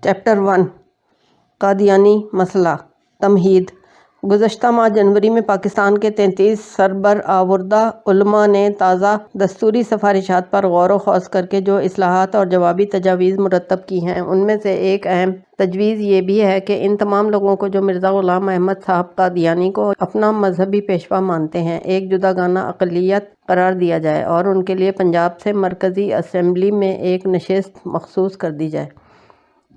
Chapter 1 Qadiani مسئلہ تمہید۔ گزشتہ ماہ جنوری میں پاکستان کے 33 سربرآوردہ علماء نے تازہ دستوری سفارشات پر غور و خوض کر کے جو اصلاحات اور جوابی تجاویز مرتب کی ہیں، ان میں سے ایک اہم تجویز یہ بھی ہے کہ ان تمام لوگوں کو جو مرزا غلام احمد صاحب قادیانی کو اپنا مذہبی پیشوا مانتے ہیں، ایک جداگانہ اقلیت قرار دیا جائے اور ان کے لیے پنجاب سے مرکزی اسمبلی میں ایک نشست مخصوص کر دی جائے۔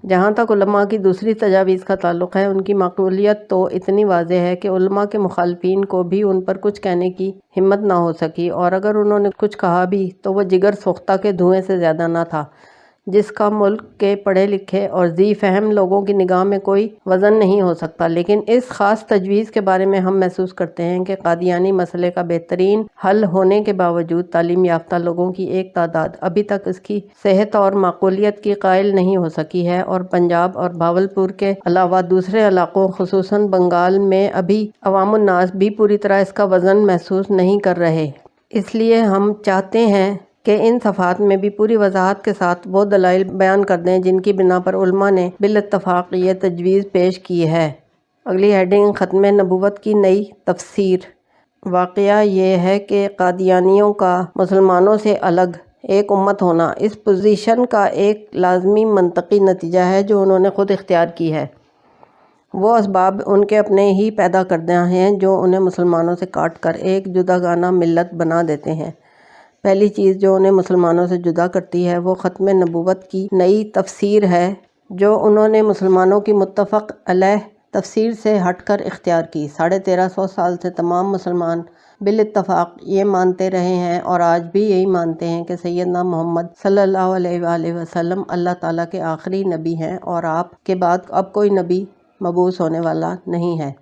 جہاں تک علماء کی دوسری تجاویز کا تعلق ہے، ان کی معقولیت تو اتنی واضح ہے کہ علماء کے مخالفین کو بھی ان پر کچھ کہنے کی ہمت نہ ہو سکی، اور اگر انہوں نے کچھ کہا بھی تو وہ جگر سوختہ کے دھوئیں سے زیادہ نہ تھا، جس کا ملک کے پڑھے لکھے اور ذی فہم لوگوں کی نگاہ میں کوئی وزن نہیں ہو سکتا۔ لیکن اس خاص تجویز کے بارے میں ہم محسوس کرتے ہیں کہ قادیانی مسئلے کا بہترین حل ہونے کے باوجود تعلیم یافتہ لوگوں کی ایک تعداد ابھی تک اس کی صحت اور معقولیت کی قائل نہیں ہو سکی ہے، اور پنجاب اور بھاولپور کے علاوہ دوسرے علاقوں خصوصاً بنگال میں ابھی عوام الناس بھی پوری طرح اس کا وزن محسوس نہیں کر رہے۔ اس لیے ہم چاہتے ہیں کہ ان صفحات میں بھی پوری وضاحت کے ساتھ وہ دلائل بیان کر دیں جن کی بنا پر علماء نے بالاتفاق یہ تجویز پیش کی ہے۔ اگلی ہیڈنگ ختم نبوت کی نئی تفسیر۔ واقعہ یہ ہے کہ قادیانیوں کا مسلمانوں سے الگ ایک امت ہونا اس پوزیشن کا ایک لازمی منطقی نتیجہ ہے جو انہوں نے خود اختیار کی ہے۔ وہ اسباب ان کے اپنے ہی پیدا کردہ ہیں جو انہیں مسلمانوں سے کاٹ کر ایک جداگانہ ملت بنا دیتے ہیں۔ پہلی چیز جو انہیں مسلمانوں سے جدا کرتی ہے وہ ختم نبوت کی نئی تفسیر ہے جو انہوں نے مسلمانوں کی متفق علیہ تفسیر سے ہٹ کر اختیار کی۔ 1350 سال سے تمام مسلمان بالاتفاق یہ مانتے رہے ہیں اور آج بھی یہی مانتے ہیں کہ سیدنا محمد صلی اللہ علیہ وآلہ وسلم اللہ تعالیٰ کے آخری نبی ہیں اور آپ کے بعد اب کوئی نبی مبعوث ہونے والا نہیں ہے۔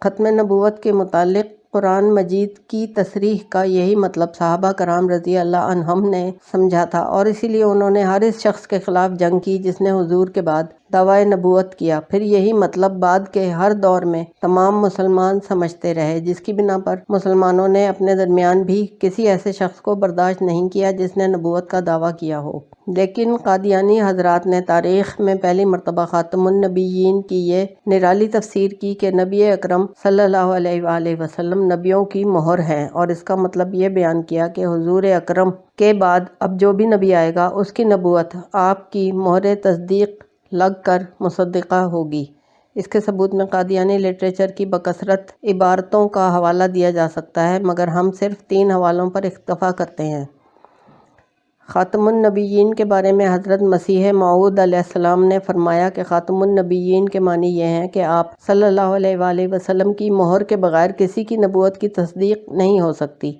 ختم نبوت کے متعلق قرآن مجید کی تصریح کا یہی مطلب صحابہ کرام رضی اللہ عنہم نے سمجھا تھا، اور اسی لیے انہوں نے ہر اس شخص کے خلاف جنگ کی جس نے حضور کے بعد دعویٰ نبوت کیا۔ پھر یہی مطلب بعد کے ہر دور میں تمام مسلمان سمجھتے رہے، جس کی بنا پر مسلمانوں نے اپنے درمیان بھی کسی ایسے شخص کو برداشت نہیں کیا جس نے نبوت کا دعویٰ کیا ہو۔ لیکن قادیانی حضرات نے تاریخ میں پہلی مرتبہ خاتم النبیین کی یہ نرالی تفسیر کی کہ نبی اکرم صلی اللہ علیہ وآلہ وسلم نبیوں کی مہر ہیں، اور اس کا مطلب یہ بیان کیا کہ حضور اکرم کے بعد اب جو بھی نبی آئے گا اس کی نبوت آپ کی مہر تصدیق لگ کر مصدقہ ہوگی۔ اس کے ثبوت میں قادیانی لٹریچر کی بکثرت عبارتوں کا حوالہ دیا جا سکتا ہے، مگر ہم صرف 3 حوالوں پر اکتفا کرتے ہیں۔ خاتم النبیین کے بارے میں حضرت مسیح موعود علیہ السلام نے فرمایا کہ خاتم النبیین کے معنی یہ ہیں کہ آپ صلی اللہ علیہ وآلہ وسلم کی مہر کے بغیر کسی کی نبوت کی تصدیق نہیں ہو سکتی۔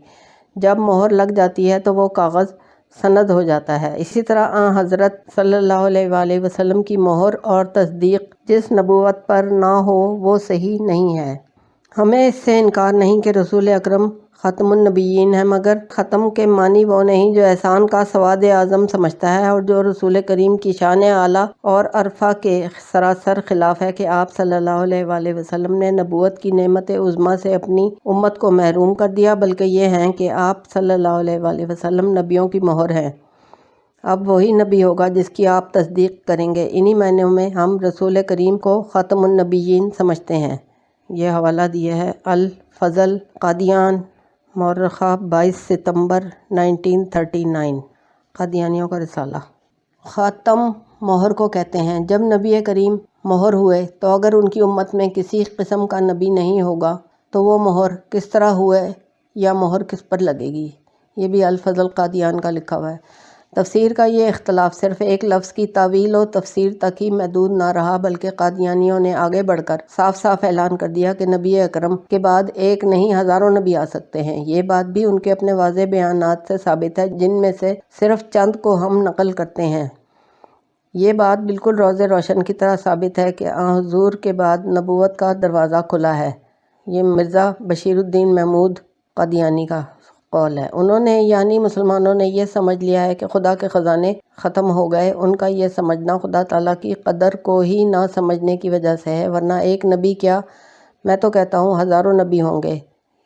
جب مہر لگ جاتی ہے تو وہ کاغذ سند ہو جاتا ہے۔ اسی طرح آن حضرت صلی اللہ علیہ وآلہ وسلم کی مہر اور تصدیق جس نبوت پر نہ ہو وہ صحیح نہیں ہے۔ ہمیں اس سے انکار نہیں کہ رسول اکرم ختم النبیین ہے، مگر ختم کے معنی وہ نہیں جو احسان کا سواد اعظم سمجھتا ہے اور جو رسول کریم کی شان اعلیٰ اور عرفہ کے سراسر خلاف ہے کہ آپ صلی اللہ علیہ وآلہ وسلم نے نبوت کی نعمت عظمیٰ سے اپنی امت کو محروم کر دیا، بلکہ یہ ہیں کہ آپ صلی اللہ علیہ وآلہ وسلم نبیوں کی مہر ہیں۔ اب وہی نبی ہوگا جس کی آپ تصدیق کریں گے۔ انہی معنوں میں ہم رسول کریم کو خاتم النبیین سمجھتے ہیں۔ یہ حوالہ دیا ہے الفضل قادیان، مورخہ 22 ستمبر 1939، قادیانیوں کا رسالہ۔ خاتم مہر کو کہتے ہیں۔ جب نبی کریم مہر ہوئے تو اگر ان کی امت میں کسی قسم کا نبی نہیں ہوگا تو وہ مہر کس طرح ہوئے یا مہر کس پر لگے گی؟ یہ بھی الفضل قادیان کا لکھا ہوا ہے۔ تفسیر کا یہ اختلاف صرف ایک لفظ کی تاویل و تفسیر تک ہی محدود نہ رہا، بلکہ قادیانیوں نے آگے بڑھ کر صاف صاف اعلان کر دیا کہ نبی اکرم کے بعد ایک نہیں ہزاروں نبی آ سکتے ہیں۔ یہ بات بھی ان کے اپنے واضح بیانات سے ثابت ہے، جن میں سے صرف چند کو ہم نقل کرتے ہیں۔ یہ بات بالکل روز روشن کی طرح ثابت ہے کہ آن حضور کے بعد نبوت کا دروازہ کھلا ہے۔ یہ مرزا بشیر الدین محمود قادیانی کا قول ہے۔ انہوں نے یعنی مسلمانوں نے یہ سمجھ لیا ہے کہ خدا کے خزانے ختم ہو گئے۔ ان کا یہ سمجھنا خدا تعالیٰ کی قدر کو ہی نہ سمجھنے کی وجہ سے ہے، ورنہ ایک نبی کیا، میں تو کہتا ہوں ہزاروں نبی ہوں گے۔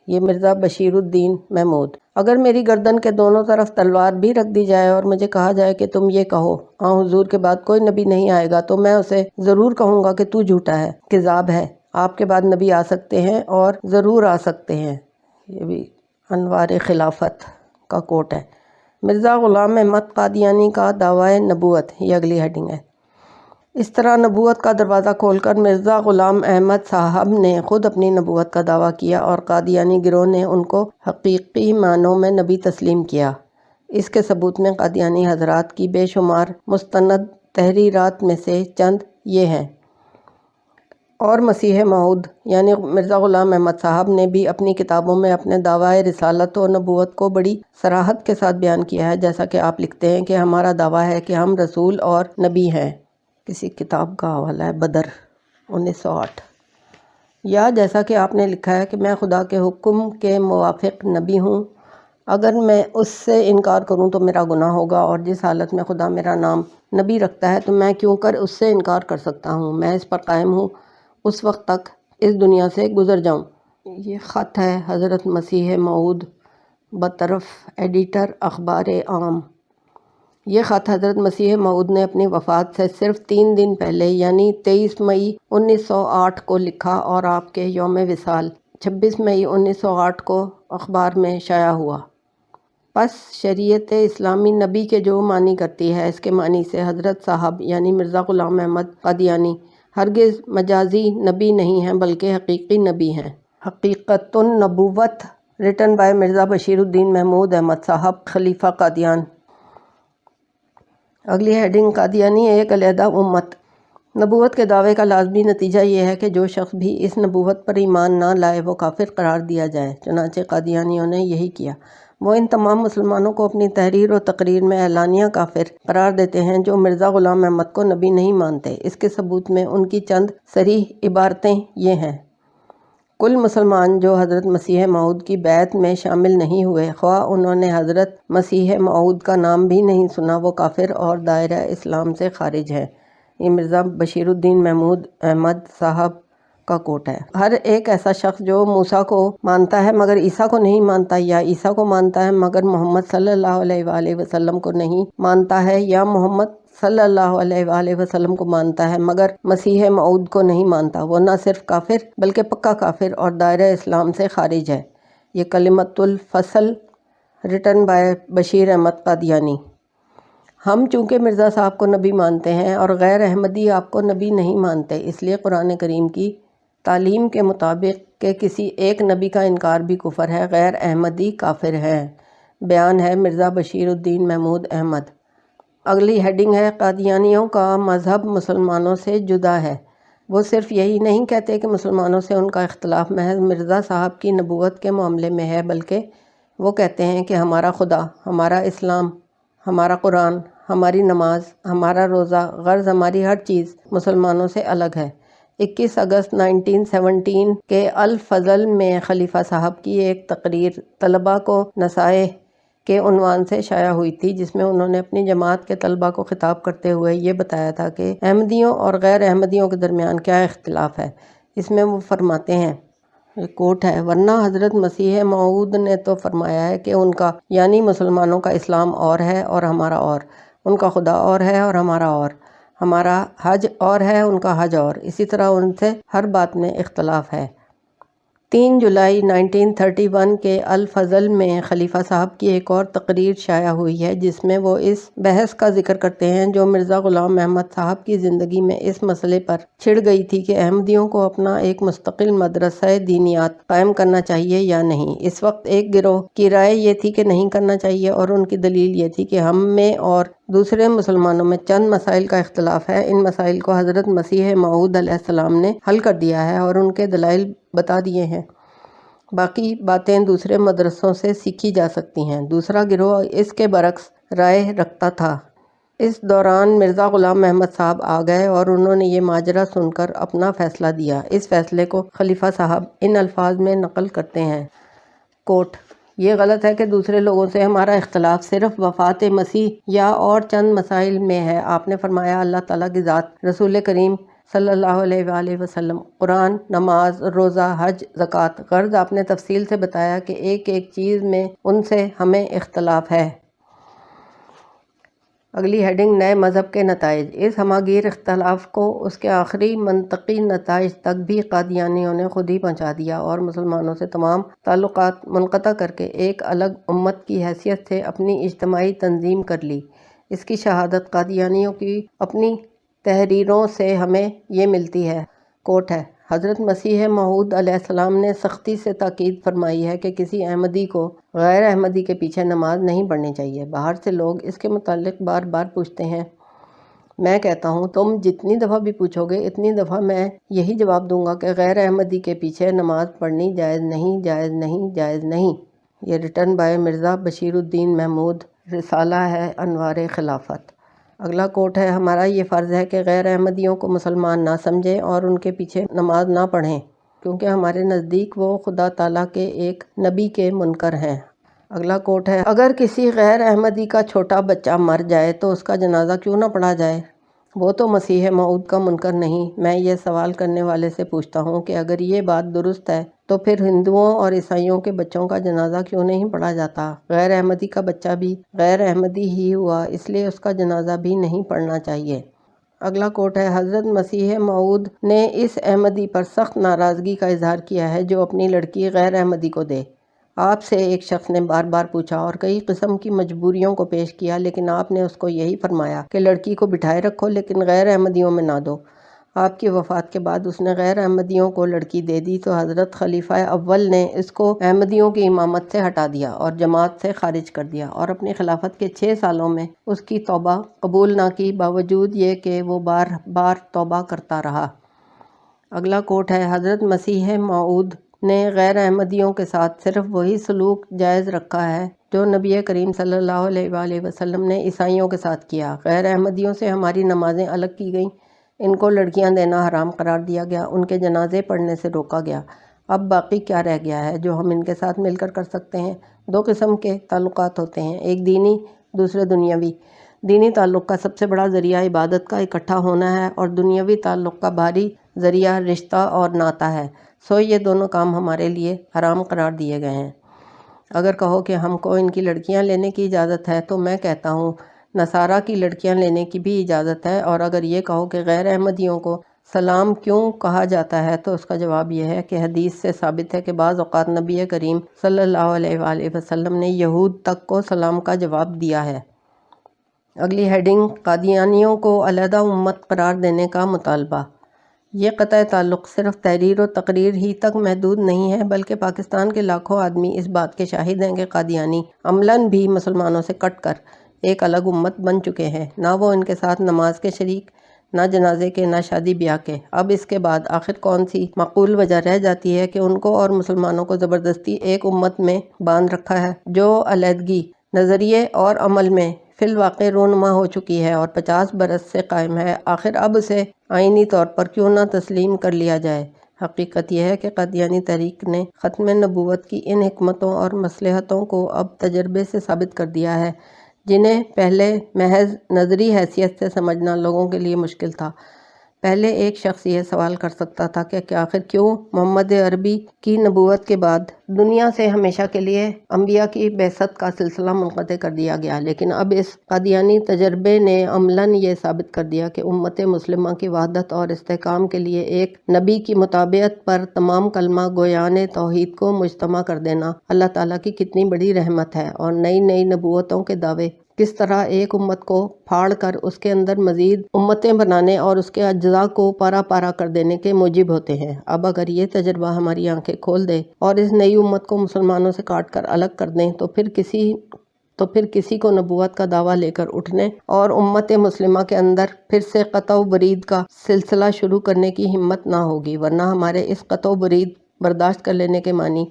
یہ مرزا بشیر الدین محمود۔ اگر میری گردن کے دونوں طرف تلوار بھی رکھ دی جائے اور مجھے کہا جائے کہ تم یہ کہو، حضور کے بعد کوئی نبی نہیں آئے گا، تو میں اسے ضرور کہوں گا کہ تو جھوٹا ہے، کذاب ہے، آپ کے بعد نبی آ سکتے ہیں اور ضرور آ سکتے ہیں۔ یہ بھی انوار خلافت کا کوٹ ہے۔ مرزا غلام احمد قادیانی کا دعویٰ نبوت، یہ اگلی ہیڈنگ ہے۔ اس طرح نبوت کا دروازہ کھول کر مرزا غلام احمد صاحب نے خود اپنی نبوت کا دعویٰ کیا اور قادیانی گروہ نے ان کو حقیقی معنوں میں نبی تسلیم کیا۔ اس کے ثبوت میں قادیانی حضرات کی بے شمار مستند تحریرات میں سے چند یہ ہیں۔ اور مسیح موعود یعنی مرزا غلام احمد صاحب نے بھی اپنی کتابوں میں اپنے دعویٰ رسالت و نبوت کو بڑی صراحت کے ساتھ بیان کیا ہے، جیسا کہ آپ لکھتے ہیں کہ ہمارا دعویٰ ہے کہ ہم رسول اور نبی ہیں۔ کسی کتاب کا حوالہ ہے بدر 1908۔ یا جیسا کہ آپ نے لکھا ہے کہ میں خدا کے حکم کے موافق نبی ہوں، اگر میں اس سے انکار کروں تو میرا گناہ ہوگا، اور جس حالت میں خدا میرا نام نبی رکھتا ہے تو میں کیوں کر اس سے انکار کر سکتا ہوں، میں اس پر قائم ہوں اس وقت تک اس دنیا سے گزر جاؤں۔ یہ خط ہے حضرت مسیح موعود بطرف ایڈیٹر اخبار عام۔ یہ خط حضرت مسیح موعود نے اپنی وفات سے صرف 3 دن پہلے یعنی 23 مئی 1908 کو لکھا اور آپ کے یوم وصال 26 مئی 1908 کو اخبار میں شائع ہوا۔ پس شریعت اسلامی نبی کے جو معنی کرتی ہے، اس کے معنی سے حضرت صاحب یعنی مرزا غلام احمد قادیانی ہرگز مجازی نبی نہیں ہیں بلکہ حقیقی نبی ہیں۔ حقیقت النبوت ریٹن بائی مرزا بشیر الدین محمود احمد صاحب، خلیفہ قادیان۔ اگلی ہیڈنگ قادیانی ایک علیحدہ امت۔ نبوت کے دعوے کا لازمی نتیجہ یہ ہے کہ جو شخص بھی اس نبوت پر ایمان نہ لائے وہ کافر قرار دیا جائے، چنانچہ قادیانیوں نے یہی کیا۔ وہ ان تمام مسلمانوں کو اپنی تحریر و تقریر میں اعلانیہ کافر قرار دیتے ہیں جو مرزا غلام احمد کو نبی نہیں مانتے۔ اس کے ثبوت میں ان کی چند صریح عبارتیں یہ ہیں: کل مسلمان جو حضرت مسیح موعود کی بیعت میں شامل نہیں ہوئے، خواہ انہوں نے حضرت مسیح موعود کا نام بھی نہیں سنا، وہ کافر اور دائرہ اسلام سے خارج ہیں۔ یہ مرزا بشیر الدین محمود احمد صاحب کا کوٹ ہے۔ ہر ایک ایسا شخص جو موسیٰ کو مانتا ہے مگر عیسیٰ کو نہیں مانتا، یا عیسیٰ کو مانتا ہے مگر محمد صلی اللہ علیہ وآلہ وسلم کو نہیں مانتا ہے، یا محمد صلی اللہ علیہ وآلہ وسلم کو مانتا ہے مگر مسیح موعود کو نہیں مانتا، وہ نہ صرف کافر بلکہ پکا کافر اور دائرہ اسلام سے خارج ہے۔ یہ کلمۃ الفصل ریٹن بائی بشیر احمد قادیانی۔ ہم چونکہ مرزا صاحب کو نبی مانتے ہیں اور غیر احمدی آپ کو نبی نہیں مانتے، اس لیے قرآن کریم کی تعلیم کے مطابق کہ کسی ایک نبی کا انکار بھی کفر ہے، غیر احمدی کافر ہیں۔ بیان ہے مرزا بشیر الدین محمود احمد۔ اگلی ہیڈنگ ہے قادیانیوں کا مذہب مسلمانوں سے جدا ہے۔ وہ صرف یہی نہیں کہتے کہ مسلمانوں سے ان کا اختلاف محض مرزا صاحب کی نبوت کے معاملے میں ہے، بلکہ وہ کہتے ہیں کہ ہمارا خدا، ہمارا اسلام، ہمارا قرآن، ہماری نماز، ہمارا روزہ، غرض ہماری ہر چیز مسلمانوں سے الگ ہے۔ 21 اگست 1917 کے الفضل میں خلیفہ صاحب کی ایک تقریر طلباء کو نصائح کے عنوان سے شائع ہوئی تھی، جس میں انہوں نے اپنی جماعت کے طلباء کو خطاب کرتے ہوئے یہ بتایا تھا کہ احمدیوں اور غیر احمدیوں کے درمیان کیا اختلاف ہے۔ اس میں وہ فرماتے ہیں، یہ کوٹ ہے، ورنہ حضرت مسیح موعود نے تو فرمایا ہے کہ ان کا یعنی مسلمانوں کا اسلام اور ہے اور ہمارا اور، ان کا خدا اور ہے اور ہمارا اور، ہمارا حج اور ہے ان کا حج اور، اسی طرح ان سے ہر بات میں اختلاف ہے۔ 3 جولائی 1931 کے الفضل میں خلیفہ صاحب کی ایک اور تقریر شائع ہوئی ہے، جس میں وہ اس بحث کا ذکر کرتے ہیں جو مرزا غلام احمد صاحب کی زندگی میں اس مسئلے پر چھڑ گئی تھی کہ احمدیوں کو اپنا ایک مستقل مدرسہ دینیات قائم کرنا چاہیے یا نہیں۔ اس وقت ایک گروہ کی رائے یہ تھی کہ نہیں کرنا چاہیے، اور ان کی دلیل یہ تھی کہ ہم میں اور دوسرے مسلمانوں میں چند مسائل کا اختلاف ہے، ان مسائل کو حضرت مسیح موعود علیہ السلام نے حل کر دیا ہے اور ان کے دلائل بتا دیے ہیں، باقی باتیں دوسرے مدرسوں سے سیکھی جا سکتی ہیں۔ دوسرا گروہ اس کے برعکس رائے رکھتا تھا۔ اس دوران مرزا غلام احمد صاحب آ گئے اور انہوں نے یہ ماجرا سن کر اپنا فیصلہ دیا۔ اس فیصلے کو خلیفہ صاحب ان الفاظ میں نقل کرتے ہیں، کوٹ: یہ غلط ہے کہ دوسرے لوگوں سے ہمارا اختلاف صرف وفات مسیح یا اور چند مسائل میں ہے۔ آپ نے فرمایا اللہ تعالیٰ کی ذات، رسول کریم صلی اللہ علیہ وآلہ وسلم، قرآن، نماز، روزہ، حج، زکوٰۃ۔ غرض آپ نے تفصیل سے بتایا کہ ایک ایک چیز میں ان سے ہمیں اختلاف ہے۔ اگلی ہیڈنگ، نئے مذہب کے نتائج۔ اس ہماگیر اختلاف کو اس کے آخری منطقی نتائج تک بھی قادیانیوں نے خود ہی پہنچا دیا اور مسلمانوں سے تمام تعلقات منقطع کر کے ایک الگ امت کی حیثیت سے اپنی اجتماعی تنظیم کر لی۔ اس کی شہادت قادیانیوں کی اپنی تحریروں سے ہمیں یہ ملتی ہے۔ کوٹ ہے، حضرت مسیح موعود علیہ السلام نے سختی سے تاکید فرمائی ہے کہ کسی احمدی کو غیر احمدی کے پیچھے نماز نہیں پڑھنی چاہیے۔ باہر سے لوگ اس کے متعلق بار بار پوچھتے ہیں۔ میں کہتا ہوں تم جتنی دفعہ بھی پوچھو گے اتنی دفعہ میں یہی جواب دوں گا کہ غیر احمدی کے پیچھے نماز پڑھنی جائز نہیں، جائز نہیں، جائز نہیں۔ یہ ریٹرن بائے مرزا بشیر الدین محمود، رسالہ ہے انوار خلافت۔ اگلا کوٹ ہے، ہمارا یہ فرض ہے کہ غیر احمدیوں کو مسلمان نہ سمجھیں اور ان کے پیچھے نماز نہ پڑھیں، کیونکہ ہمارے نزدیک وہ خدا تعالیٰ کے ایک نبی کے منکر ہیں۔ اگلا کوٹ ہے، اگر کسی غیر احمدی کا چھوٹا بچہ مر جائے تو اس کا جنازہ کیوں نہ پڑھا جائے؟ وہ تو مسیح موعود کا منکر نہیں۔ میں یہ سوال کرنے والے سے پوچھتا ہوں کہ اگر یہ بات درست ہے تو پھر ہندوؤں اور عیسائیوں کے بچوں کا جنازہ کیوں نہیں پڑھا جاتا؟ غیر احمدی کا بچہ بھی غیر احمدی ہی ہوا، اس لیے اس کا جنازہ بھی نہیں پڑھنا چاہیے۔ اگلا کوٹ ہے، حضرت مسیح موعود نے اس احمدی پر سخت ناراضگی کا اظہار کیا ہے جو اپنی لڑکی غیر احمدی کو دے۔ آپ سے ایک شخص نے بار بار پوچھا اور کئی قسم کی مجبوریوں کو پیش کیا، لیکن آپ نے اس کو یہی فرمایا کہ لڑکی کو بٹھائے رکھو لیکن غیر احمدیوں میں نہ دو۔ آپ کی وفات کے بعد اس نے غیر احمدیوں کو لڑکی دے دی تو حضرت خلیفہ اول نے اس کو احمدیوں کی امامت سے ہٹا دیا اور جماعت سے خارج کر دیا اور اپنی خلافت کے 6 سالوں میں اس کی توبہ قبول نہ کی، باوجود یہ کہ وہ بار بار توبہ کرتا رہا۔ اگلا کوٹ ہے، حضرت مسیح موعود نے غیر احمدیوں کے ساتھ صرف وہی سلوک جائز رکھا ہے جو نبی کریم صلی اللہ علیہ وآلہ وسلم نے عیسائیوں کے ساتھ کیا۔ غیر احمدیوں سے ہماری نمازیں الگ کی گئیں، ان کو لڑکیاں دینا حرام قرار دیا گیا، ان کے جنازے پڑھنے سے روکا گیا۔ اب باقی کیا رہ گیا ہے جو ہم ان کے ساتھ مل کر سکتے ہیں؟ 2 قسم کے تعلقات ہوتے ہیں، ایک دینی، دوسرے دنیاوی۔ دینی تعلق کا سب سے بڑا ذریعہ عبادت کا اکٹھا ہونا ہے اور دنیاوی تعلق کا بھاری ذریعہ رشتہ اور ناطہ ہے، سو یہ دونوں کام ہمارے لیے حرام قرار دیے گئے ہیں۔ اگر کہو کہ ہم کو ان کی لڑکیاں لینے کی اجازت ہے تو میں کہتا ہوں نصارہ کی لڑکیاں لینے کی بھی اجازت ہے، اور اگر یہ کہو کہ غیر احمدیوں کو سلام کیوں کہا جاتا ہے تو اس کا جواب یہ ہے کہ حدیث سے ثابت ہے کہ بعض اوقات نبی کریم صلی اللہ علیہ وآلہ وسلم نے یہود تک کو سلام کا جواب دیا ہے۔ اگلی ہیڈنگ، قادیانیوں کو علیحدہ امت قرار دینے کا مطالبہ۔ یہ قطع تعلق صرف تحریر و تقریر ہی تک محدود نہیں ہے، بلکہ پاکستان کے لاکھوں آدمی اس بات کے شاہد ہیں کہ قادیانی عملاً بھی مسلمانوں سے کٹ کر ایک الگ امت بن چکے ہیں، نہ وہ ان کے ساتھ نماز کے شریک، نہ جنازے کے، نہ شادی بیاہ کے۔ اب اس کے بعد آخر کون سی معقول وجہ رہ جاتی ہے کہ ان کو اور مسلمانوں کو زبردستی ایک امت میں باندھ رکھا ہے جو علیحدگی نظریے اور عمل میں فی الواقع رونما ہو چکی ہے اور 50 برس سے قائم ہے؟ آخر اب اسے آئینی طور پر کیوں نہ تسلیم کر لیا جائے؟ حقیقت یہ ہے کہ قادیانی تحریک نے ختم نبوت کی ان حکمتوں اور مصلحتوں کو اب تجربے سے ثابت کر دیا ہے جنہیں پہلے محض نظری حیثیت سے سمجھنا لوگوں کے لیے مشکل تھا۔ پہلے ایک شخص یہ سوال کر سکتا تھا کہ آخر کیوں محمد عربی کی نبوت کے بعد دنیا سے ہمیشہ کے لیے انبیاء کی بعثت کا سلسلہ منقطع کر دیا گیا، لیکن اب اس قادیانی تجربے نے عملاً یہ ثابت کر دیا کہ امت مسلمہ کی وحدت اور استحکام کے لیے ایک نبی کی متابعت پر تمام کلمہ گویان توحید کو مجتمع کر دینا اللہ تعالیٰ کی کتنی بڑی رحمت ہے، اور نئی نئی نبوتوں کے دعوے کس طرح ایک امت کو پھاڑ کر اس کے اندر مزید امتیں بنانے اور اس کے اجزاء کو پارا پارا کر دینے کے موجب ہوتے ہیں۔ اب اگر یہ تجربہ ہماری آنکھیں کھول دے اور اس نئی امت کو مسلمانوں سے کاٹ کر الگ کر دیں تو پھر کسی کو نبوت کا دعویٰ لے کر اٹھنے اور امت مسلمہ کے اندر پھر سے قطع و برید کا سلسلہ شروع کرنے کی ہمت نہ ہوگی، ورنہ ہمارے اس قطع و برید برداشت کر لینے کے معنی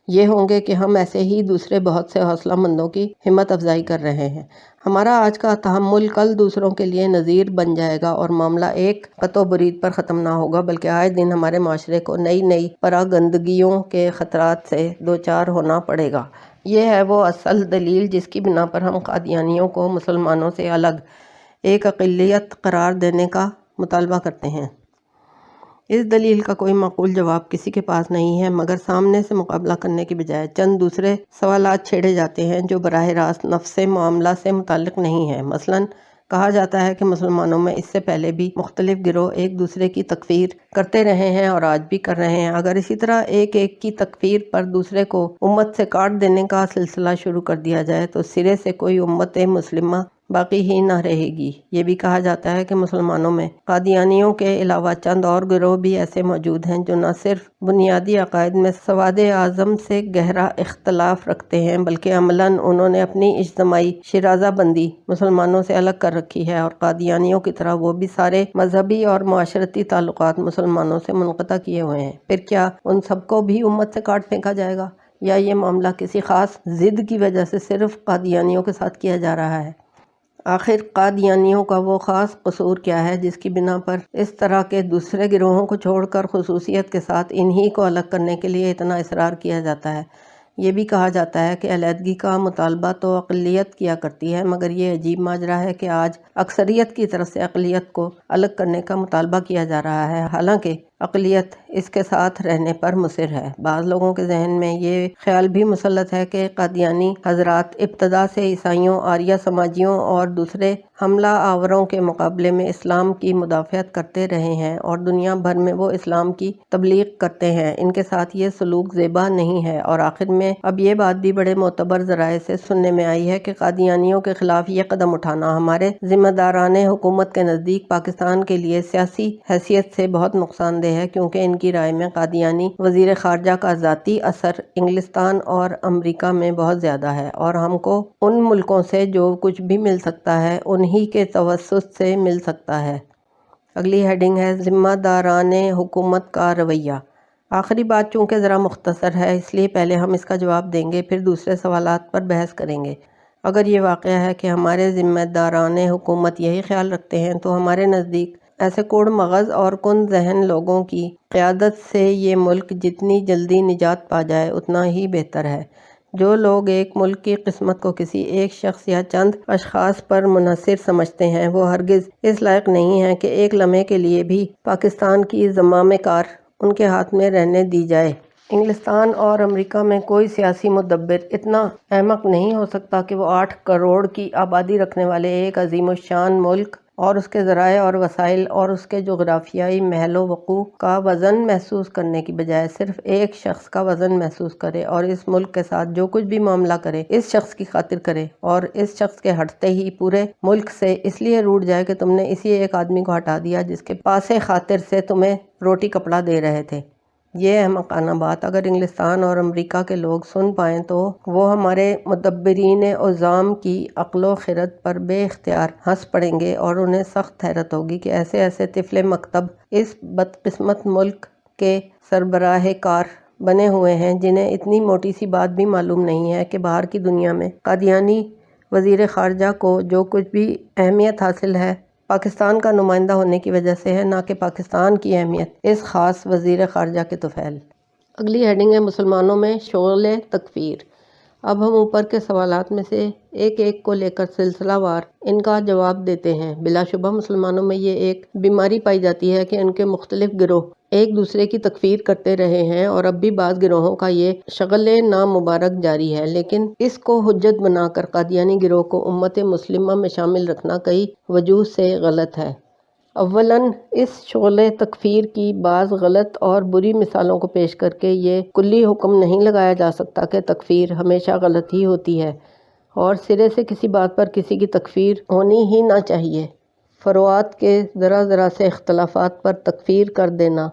یہ ہوں گے کہ ہم ایسے ہی دوسرے بہت سے حوصلہ مندوں کی ہمت افزائی کر رہے ہیں۔ ہمارا آج کا تحمل کل دوسروں کے لیے نذیر بن جائے گا اور معاملہ ایک قطع و برید پر ختم نہ ہوگا، بلکہ آئے دن ہمارے معاشرے کو نئی نئی پراگندگیوں کے خطرات سے دوچار ہونا پڑے گا۔ یہ ہے وہ اصل دلیل جس کی بنا پر ہم قادیانیوں کو مسلمانوں سے الگ ایک اقلیت قرار دینے کا مطالبہ کرتے ہیں۔ اس دلیل کا کوئی معقول جواب کسی کے پاس نہیں ہے، مگر سامنے سے مقابلہ کرنے کی بجائے چند دوسرے سوالات چھیڑے جاتے ہیں جو براہ راست نفس معاملہ سے متعلق نہیں ہیں۔ مثلاً کہا جاتا ہے کہ مسلمانوں میں اس سے پہلے بھی مختلف گروہ ایک دوسرے کی تکفیر کرتے رہے ہیں اور آج بھی کر رہے ہیں۔ اگر اسی طرح ایک کی تکفیر پر دوسرے کو امت سے کاٹ دینے کا سلسلہ شروع کر دیا جائے تو سرے سے کوئی امت مسلمہ باقی ہی نہ رہے گی۔ یہ بھی کہا جاتا ہے کہ مسلمانوں میں قادیانیوں کے علاوہ چند اور گروہ بھی ایسے موجود ہیں جو نہ صرف بنیادی عقائد میں سواد اعظم سے گہرا اختلاف رکھتے ہیں بلکہ عملاً انہوں نے اپنی اجتماعی شیرازہ بندی مسلمانوں سے الگ کر رکھی ہے، اور قادیانیوں کی طرح وہ بھی سارے مذہبی اور معاشرتی تعلقات مسلمانوں سے منقطع کیے ہوئے ہیں۔ پھر کیا ان سب کو بھی امت سے کاٹ پھینکا جائے گا، یا یہ معاملہ کسی خاص ضد کی وجہ سے صرف قادیانیوں کے ساتھ کیا جا رہا ہے؟ آخر قادیانیوں کا وہ خاص قصور کیا ہے جس کی بنا پر اس طرح کے دوسرے گروہوں کو چھوڑ کر خصوصیت کے ساتھ انہی کو الگ کرنے کے لیے اتنا اصرار کیا جاتا ہے؟ یہ بھی کہا جاتا ہے کہ علیحدگی کا مطالبہ تو اقلیت کیا کرتی ہے، مگر یہ عجیب ماجرا ہے کہ آج اکثریت کی طرف سے اقلیت کو الگ کرنے کا مطالبہ کیا جا رہا ہے، حالانکہ اقلیت اس کے ساتھ رہنے پر مصر ہے۔ بعض لوگوں کے ذہن میں یہ خیال بھی مسلط ہے کہ قادیانی حضرات ابتدا سے عیسائیوں، آریہ سماجیوں اور دوسرے حملہ آوروں کے مقابلے میں اسلام کی مدافعت کرتے رہے ہیں اور دنیا بھر میں وہ اسلام کی تبلیغ کرتے ہیں۔ ان کے ساتھ یہ سلوک زیبا نہیں ہے، اور آخر میں اب یہ بات بھی بڑے معتبر ذرائع سے سننے میں آئی ہے کہ قادیانیوں کے خلاف یہ قدم اٹھانا ہمارے ذمہ داران حکومت کے نزدیک پاکستان کے لیے سیاسی حیثیت سے بہت نقصان دہ ہے، کیونکہ ان کی رائے میں قادیانی وزیر خارجہ کا ذاتی اثر انگلستان اور امریکہ میں بہت زیادہ ہے، اور ہم کو ان ملکوں سے جو کچھ بھی مل سکتا ہے انہی کے توسط سے مل سکتا ہے۔ اگلی ہیڈنگ ہے ذمہ داران حکومت کا رویہ۔ آخری بات چونکہ ذرا مختصر ہے اس لیے پہلے ہم اس کا جواب دیں گے، پھر دوسرے سوالات پر بحث کریں گے۔ اگر یہ واقعہ ہے کہ ہمارے ذمہ داران حکومت یہی خیال رکھتے ہیں تو ہمارے نزدیک ایسے کوڑ مغز اور کن ذہن لوگوں کی قیادت سے یہ ملک جتنی جلدی نجات پا جائے اتنا ہی بہتر ہے۔ جو لوگ ایک ملک کی قسمت کو کسی ایک شخص یا چند اشخاص پر منحصر سمجھتے ہیں وہ ہرگز اس لائق نہیں ہیں کہ ایک لمحے کے لیے بھی پاکستان کی زمام کار ان کے ہاتھ میں رہنے دی جائے۔ انگلستان اور امریکہ میں کوئی سیاسی مدبر اتنا احمق نہیں ہو سکتا کہ وہ 8 کروڑ کی آبادی رکھنے والے ایک عظیم الشان ملک اور اس کے ذرائع اور وسائل اور اس کے جغرافیائی محل و وقوع کا وزن محسوس کرنے کی بجائے صرف ایک شخص کا وزن محسوس کرے اور اس ملک کے ساتھ جو کچھ بھی معاملہ کرے اس شخص کی خاطر کرے، اور اس شخص کے ہٹتے ہی پورے ملک سے اس لیے روٹ جائے کہ تم نے اسی ایک آدمی کو ہٹا دیا جس کے پاس خاطر سے تمہیں روٹی کپڑا دے رہے تھے۔ یہ احمقانہ بات اگر انگلستان اور امریکہ کے لوگ سن پائیں تو وہ ہمارے مدبرین عظام کی عقل و خرد پر بے اختیار ہنس پڑیں گے، اور انہیں سخت حیرت ہوگی کہ ایسے ایسے طفل مکتب اس بدقسمت ملک کے سربراہ کار بنے ہوئے ہیں جنہیں اتنی موٹی سی بات بھی معلوم نہیں ہے کہ باہر کی دنیا میں قادیانی وزیر خارجہ کو جو کچھ بھی اہمیت حاصل ہے پاکستان کا نمائندہ ہونے کی وجہ سے ہے، نہ کہ پاکستان کی اہمیت اس خاص وزیر خارجہ کے طفیل۔ اگلی ہیڈنگ ہے مسلمانوں میں شعلہ تکفیر۔ اب ہم اوپر کے سوالات میں سے ایک کو لے کر سلسلہ وار ان کا جواب دیتے ہیں۔ بلا شبہ مسلمانوں میں یہ ایک بیماری پائی جاتی ہے کہ ان کے مختلف گروہ ایک دوسرے کی تکفیر کرتے رہے ہیں، اور اب بھی بعض گروہوں کا یہ شغل نامبارک جاری ہے، لیکن اس کو حجت بنا کر قادیانی گروہ کو امت مسلمہ میں شامل رکھنا کئی وجوہ سے غلط ہے۔ اولاً اس شغل تکفیر کی بعض غلط اور بری مثالوں کو پیش کر کے یہ کلی حکم نہیں لگایا جا سکتا کہ تکفیر ہمیشہ غلط ہی ہوتی ہے اور سرے سے کسی بات پر کسی کی تکفیر ہونی ہی نہ چاہیے۔ فروعات کے ذرا سے اختلافات پر تکفیر کر دینا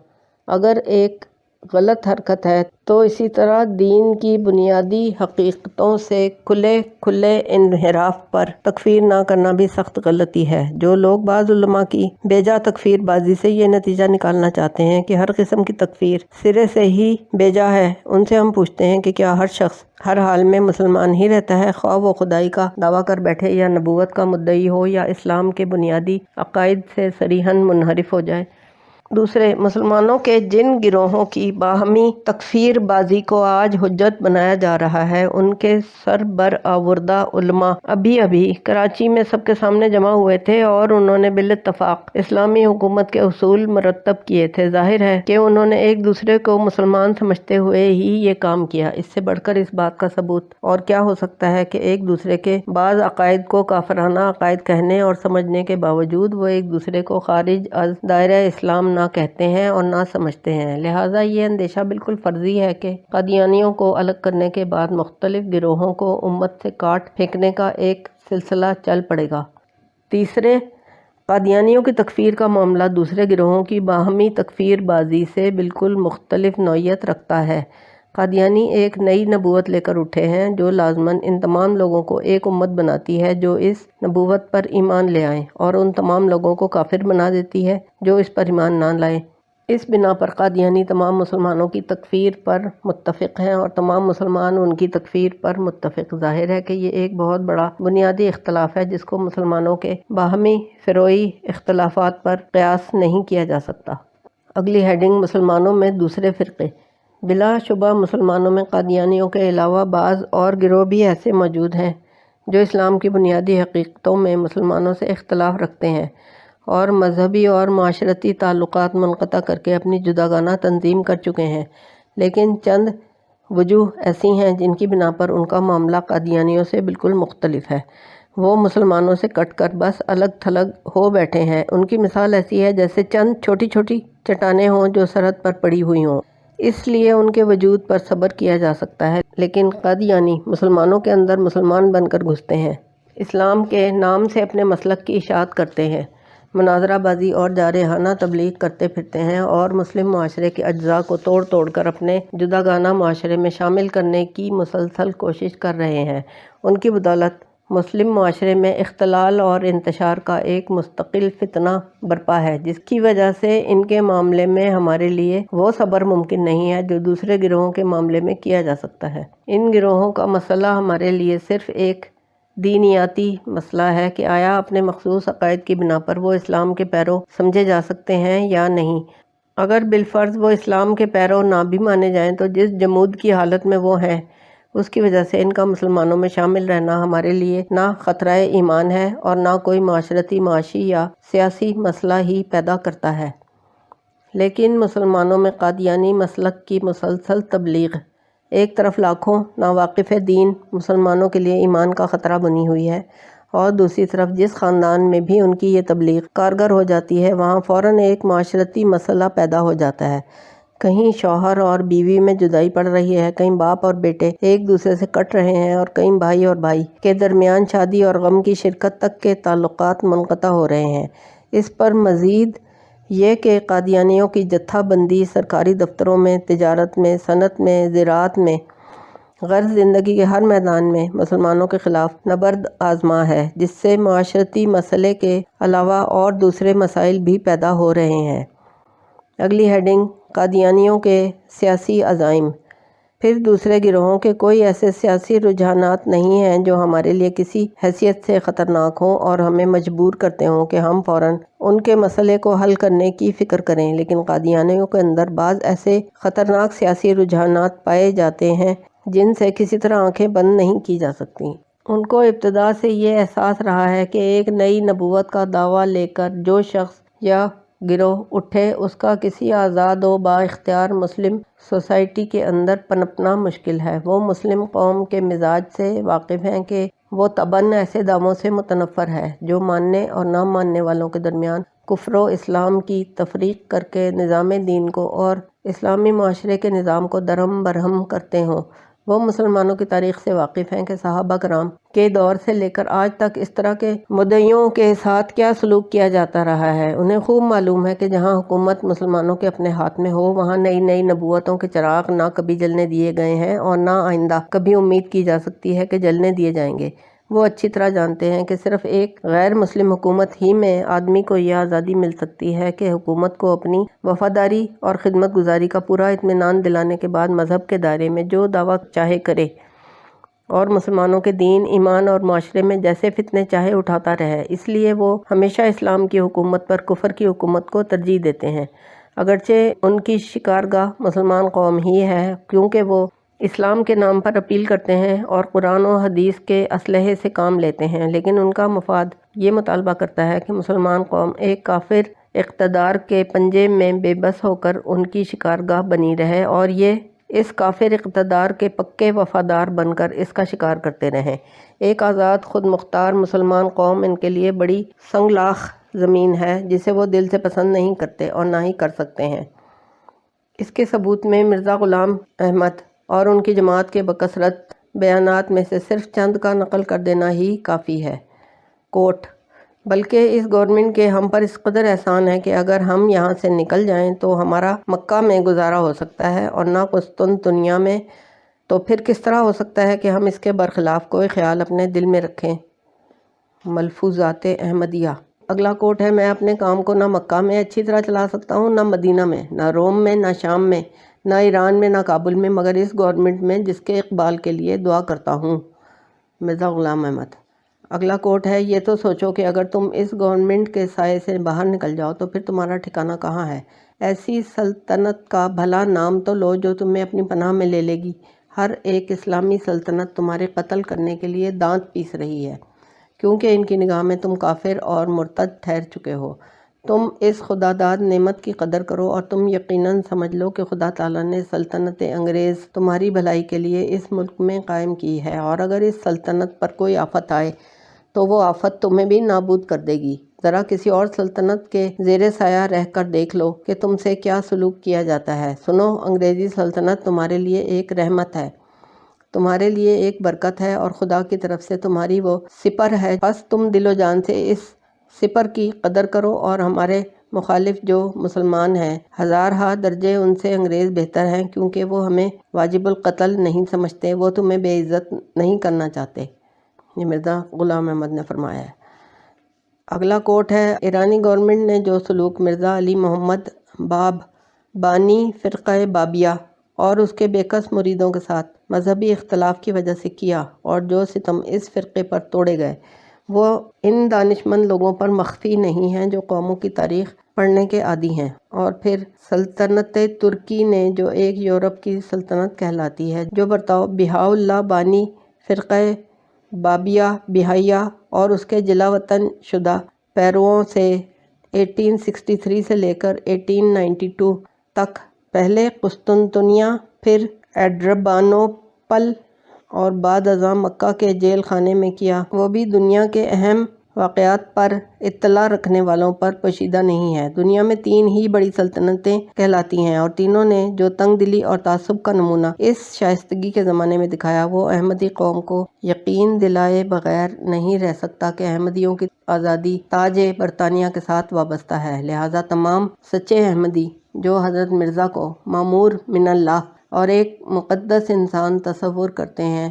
اگر ایک غلط حرکت ہے تو اسی طرح دین کی بنیادی حقیقتوں سے کھلے انحراف پر تکفیر نہ کرنا بھی سخت غلطی ہے۔ جو لوگ بعض علماء کی بیجا تکفیر بازی سے یہ نتیجہ نکالنا چاہتے ہیں کہ ہر قسم کی تکفیر سرے سے ہی بیجا ہے، ان سے ہم پوچھتے ہیں کہ کیا ہر شخص ہر حال میں مسلمان ہی رہتا ہے، خواہ وہ خدائی کا دعویٰ کر بیٹھے یا نبوت کا مدعی ہو یا اسلام کے بنیادی عقائد سے صریحاً منحرف ہو جائے؟ دوسرے، مسلمانوں کے جن گروہوں کی باہمی تکفیر بازی کو آج حجت بنایا جا رہا ہے، ان کے سربرآوردہ علماء ابھی کراچی میں سب کے سامنے جمع ہوئے تھے اور انہوں نے بالاتفاق اسلامی حکومت کے اصول مرتب کیے تھے۔ ظاہر ہے کہ انہوں نے ایک دوسرے کو مسلمان سمجھتے ہوئے ہی یہ کام کیا۔ اس سے بڑھ کر اس بات کا ثبوت اور کیا ہو سکتا ہے کہ ایک دوسرے کے بعض عقائد کو کافرانہ عقائد کہنے اور سمجھنے کے باوجود وہ ایک دوسرے کو خارج از دائرہ اسلام نہ کہتے ہیں اور نہ سمجھتے ہیں۔ لہٰذا یہ اندیشہ بالکل فرضی ہے کہ قادیانیوں کو الگ کرنے کے بعد مختلف گروہوں کو امت سے کاٹ پھینکنے کا ایک سلسلہ چل پڑے گا۔ تیسرے، قادیانیوں کی تکفیر کا معاملہ دوسرے گروہوں کی باہمی تکفیر بازی سے بالکل مختلف نوعیت رکھتا ہے۔ قادیانی ایک نئی نبوت لے کر اٹھے ہیں جو لازماً ان تمام لوگوں کو ایک امت بناتی ہے جو اس نبوت پر ایمان لے آئیں، اور ان تمام لوگوں کو کافر بنا دیتی ہے جو اس پر ایمان نہ لائیں۔ اس بنا پر قادیانی تمام مسلمانوں کی تکفیر پر متفق ہیں اور تمام مسلمان ان کی تکفیر پر متفق۔ ظاہر ہے کہ یہ ایک بہت بڑا بنیادی اختلاف ہے جس کو مسلمانوں کے باہمی فروعی اختلافات پر قیاس نہیں کیا جا سکتا۔ اگلی ہیڈنگ، مسلمانوں میں دوسرے فرقے۔ بلا شبہ مسلمانوں میں قادیانیوں کے علاوہ بعض اور گروہ بھی ایسے موجود ہیں جو اسلام کی بنیادی حقیقتوں میں مسلمانوں سے اختلاف رکھتے ہیں اور مذہبی اور معاشرتی تعلقات منقطع کر کے اپنی جداگانہ تنظیم کر چکے ہیں، لیکن چند وجوہ ایسی ہیں جن کی بنا پر ان کا معاملہ قادیانیوں سے بالکل مختلف ہے۔ وہ مسلمانوں سے کٹ کر بس الگ تھلگ ہو بیٹھے ہیں۔ ان کی مثال ایسی ہے جیسے چند چھوٹی چھوٹی چٹانیں ہوں جو سرحد پر پڑی ہوئی ہوں، اس لیے ان کے وجود پر صبر کیا جا سکتا ہے، لیکن قادیانی مسلمانوں کے اندر مسلمان بن کر گھستے ہیں، اسلام کے نام سے اپنے مسلک کی اشاعت کرتے ہیں، مناظرہ بازی اور جارحانہ تبلیغ کرتے پھرتے ہیں اور مسلم معاشرے کے اجزاء کو توڑ توڑ کر اپنے جداگانہ معاشرے میں شامل کرنے کی مسلسل کوشش کر رہے ہیں۔ ان کی بدولت مسلم معاشرے میں اختلال اور انتشار کا ایک مستقل فتنہ برپا ہے جس کی وجہ سے ان کے معاملے میں ہمارے لیے وہ صبر ممکن نہیں ہے جو دوسرے گروہوں کے معاملے میں کیا جا سکتا ہے۔ ان گروہوں کا مسئلہ ہمارے لیے صرف ایک دینیاتی مسئلہ ہے کہ آیا اپنے مخصوص عقائد کی بنا پر وہ اسلام کے پیرو سمجھے جا سکتے ہیں یا نہیں۔ اگر بالفرض وہ اسلام کے پیرو نہ بھی مانے جائیں تو جس جمود کی حالت میں وہ ہیں اس کی وجہ سے ان کا مسلمانوں میں شامل رہنا ہمارے لیے نہ خطرہ ایمان ہے اور نہ کوئی معاشرتی، معاشی یا سیاسی مسئلہ ہی پیدا کرتا ہے۔ لیکن مسلمانوں میں قادیانی مسلک کی مسلسل تبلیغ ایک طرف لاکھوں ناواقف دین مسلمانوں کے لیے ایمان کا خطرہ بنی ہوئی ہے، اور دوسری طرف جس خاندان میں بھی ان کی یہ تبلیغ کارگر ہو جاتی ہے وہاں فوراً ایک معاشرتی مسئلہ پیدا ہو جاتا ہے۔ کہیں شوہر اور بیوی میں جدائی پڑ رہی ہے، کہیں باپ اور بیٹے ایک دوسرے سے کٹ رہے ہیں، اور کہیں بھائی اور بھائی کے درمیان شادی اور غم کی شرکت تک کے تعلقات منقطع ہو رہے ہیں۔ اس پر مزید یہ کہ قادیانیوں کی جتھہ بندی سرکاری دفتروں میں، تجارت میں، صنعت میں، زراعت میں، غرض زندگی کے ہر میدان میں مسلمانوں کے خلاف نبرد آزما ہے، جس سے معاشرتی مسئلے کے علاوہ اور دوسرے مسائل بھی پیدا ہو رہے ہیں۔ اگلی ہیڈنگ، قادیانیوں کے سیاسی عزائم۔ پھر دوسرے گروہوں کے کوئی ایسے سیاسی رجحانات نہیں ہیں جو ہمارے لیے کسی حیثیت سے خطرناک ہوں اور ہمیں مجبور کرتے ہوں کہ ہم فوراً ان کے مسئلے کو حل کرنے کی فکر کریں، لیکن قادیانیوں کے اندر بعض ایسے خطرناک سیاسی رجحانات پائے جاتے ہیں جن سے کسی طرح آنکھیں بند نہیں کی جا سکتی۔ ان کو ابتدا سے یہ احساس رہا ہے کہ ایک نئی نبوت کا دعویٰ لے کر جو شخص یا گروہ اٹھے اس کا کسی آزاد و با اختیار مسلم سوسائٹی کے اندر پنپنا مشکل ہے۔ وہ مسلم قوم کے مزاج سے واقف ہیں کہ وہ طبعاً ایسے دعووں سے متنفر ہے جو ماننے اور نہ ماننے والوں کے درمیان کفر و اسلام کی تفریق کر کے نظام دین کو اور اسلامی معاشرے کے نظام کو درہم برہم کرتے ہوں۔ وہ مسلمانوں کی تاریخ سے واقف ہیں کہ صحابہ کرام کے دور سے لے کر آج تک اس طرح کے مدعیوں کے ساتھ کیا سلوک کیا جاتا رہا ہے۔ انہیں خوب معلوم ہے کہ جہاں حکومت مسلمانوں کے اپنے ہاتھ میں ہو وہاں نئی نئی نبوتوں کے چراغ نہ کبھی جلنے دیے گئے ہیں اور نہ آئندہ کبھی امید کی جا سکتی ہے کہ جلنے دیے جائیں گے۔ وہ اچھی طرح جانتے ہیں کہ صرف ایک غیر مسلم حکومت ہی میں آدمی کو یہ آزادی مل سکتی ہے کہ حکومت کو اپنی وفاداری اور خدمت گزاری کا پورا اطمینان دلانے کے بعد مذہب کے دائرے میں جو دعویٰ چاہے کرے اور مسلمانوں کے دین، ایمان اور معاشرے میں جیسے فتنے چاہے اٹھاتا رہے۔ اس لیے وہ ہمیشہ اسلام کی حکومت پر کفر کی حکومت کو ترجیح دیتے ہیں۔ اگرچہ ان کی شکارگاہ مسلمان قوم ہی ہے، کیونکہ وہ اسلام کے نام پر اپیل کرتے ہیں اور قرآن و حدیث کے اسلحے سے کام لیتے ہیں، لیکن ان کا مفاد یہ مطالبہ کرتا ہے کہ مسلمان قوم ایک کافر اقتدار کے پنجے میں بے بس ہو کر ان کی شکارگاہ بنی رہے اور یہ اس کافر اقتدار کے پکے وفادار بن کر اس کا شکار کرتے رہیں۔ ایک آزاد خود مختار مسلمان قوم ان کے لیے بڑی سنگلاخ زمین ہے جسے وہ دل سے پسند نہیں کرتے اور نہ ہی کر سکتے ہیں۔ اس کے ثبوت میں مرزا غلام احمد اور ان کی جماعت کے بکثرت بیانات میں سے صرف چند کا نقل کر دینا ہی کافی ہے۔ کوٹ: بلکہ اس گورنمنٹ کے ہم پر اس قدر احسان ہے کہ اگر ہم یہاں سے نکل جائیں تو ہمارا مکہ میں گزارا ہو سکتا ہے اور نہ قسطنطنیہ میں، تو پھر کس طرح ہو سکتا ہے کہ ہم اس کے برخلاف کوئی خیال اپنے دل میں رکھیں۔ ملفوظات احمدیہ۔ اگلا کوٹ ہے: میں اپنے کام کو نہ مکہ میں اچھی طرح چلا سکتا ہوں، نہ مدینہ میں، نہ روم میں، نہ شام میں، نہ ایران میں، نہ کابل میں، مگر اس گورنمنٹ میں جس کے اقبال کے لیے دعا کرتا ہوں۔ مرزا غلام احمد۔ اگلا کوٹ ہے: یہ تو سوچو کہ اگر تم اس گورنمنٹ کے سائے سے باہر نکل جاؤ تو پھر تمہارا ٹھکانہ کہاں ہے؟ ایسی سلطنت کا بھلا نام تو لو جو تمہیں اپنی پناہ میں لے لے گی۔ ہر ایک اسلامی سلطنت تمہارے قتل کرنے کے لیے دانت پیس رہی ہے، کیونکہ ان کی نگاہ میں تم کافر اور مرتد ٹھہر چکے ہو۔ تم اس خداداد نعمت کی قدر کرو اور تم یقیناً سمجھ لو کہ خدا تعالیٰ نے سلطنت انگریز تمہاری بھلائی کے لیے اس ملک میں قائم کی ہے، اور اگر اس سلطنت پر کوئی آفت آئے تو وہ آفت تمہیں بھی نابود کر دے گی۔ ذرا کسی اور سلطنت کے زیر سایہ رہ کر دیکھ لو کہ تم سے کیا سلوک کیا جاتا ہے۔ سنو، انگریزی سلطنت تمہارے لیے ایک رحمت ہے، تمہارے لیے ایک برکت ہے اور خدا کی طرف سے تمہاری وہ سپر ہے، بس تم دل و جان سے اس سپر کی قدر کرو اور ہمارے مخالف جو مسلمان ہیں، ہزارہا درجے ان سے انگریز بہتر ہیں، کیونکہ وہ ہمیں واجب القتل نہیں سمجھتے، وہ تمہیں بے عزت نہیں کرنا چاہتے۔ یہ مرزا غلام احمد نے فرمایا ہے۔ اگلا کوٹ ہے: ایرانی گورنمنٹ نے جو سلوک مرزا علی محمد باب بانی فرقہ بابیہ اور اس کے بے کس مریدوں کے ساتھ مذہبی اختلاف کی وجہ سے کیا اور جو ستم اس فرقے پر توڑے گئے، وہ ان دانشمند لوگوں پر مخفی نہیں ہیں جو قوموں کی تاریخ پڑھنے کے عادی ہیں۔ اور پھر سلطنت ترکی نے، جو ایک یورپ کی سلطنت کہلاتی ہے، جو برتاؤ بہاء اللہ بانی فرقہ بابیہ بہائیہ اور اس کے جلا وطن شدہ پیرووں سے 1863 سے لے کر 1892 تک پہلے قسطنطنیہ، پھر ایڈربانوپل اور بعد ازاں مکہ کے جیل خانے میں کیا، وہ بھی دنیا کے اہم واقعات پر اطلاع رکھنے والوں پر پوشیدہ نہیں ہے۔ دنیا میں تین ہی بڑی سلطنتیں کہلاتی ہیں اور تینوں نے جو تنگ دلی اور تعصب کا نمونہ اس شائستگی کے زمانے میں دکھایا، وہ احمدی قوم کو یقین دلائے بغیر نہیں رہ سکتا کہ احمدیوں کی آزادی تاج برطانیہ کے ساتھ وابستہ ہے۔ لہٰذا تمام سچے احمدی جو حضرت مرزا کو مامور من اللہ اور ایک مقدس انسان تصور کرتے ہیں،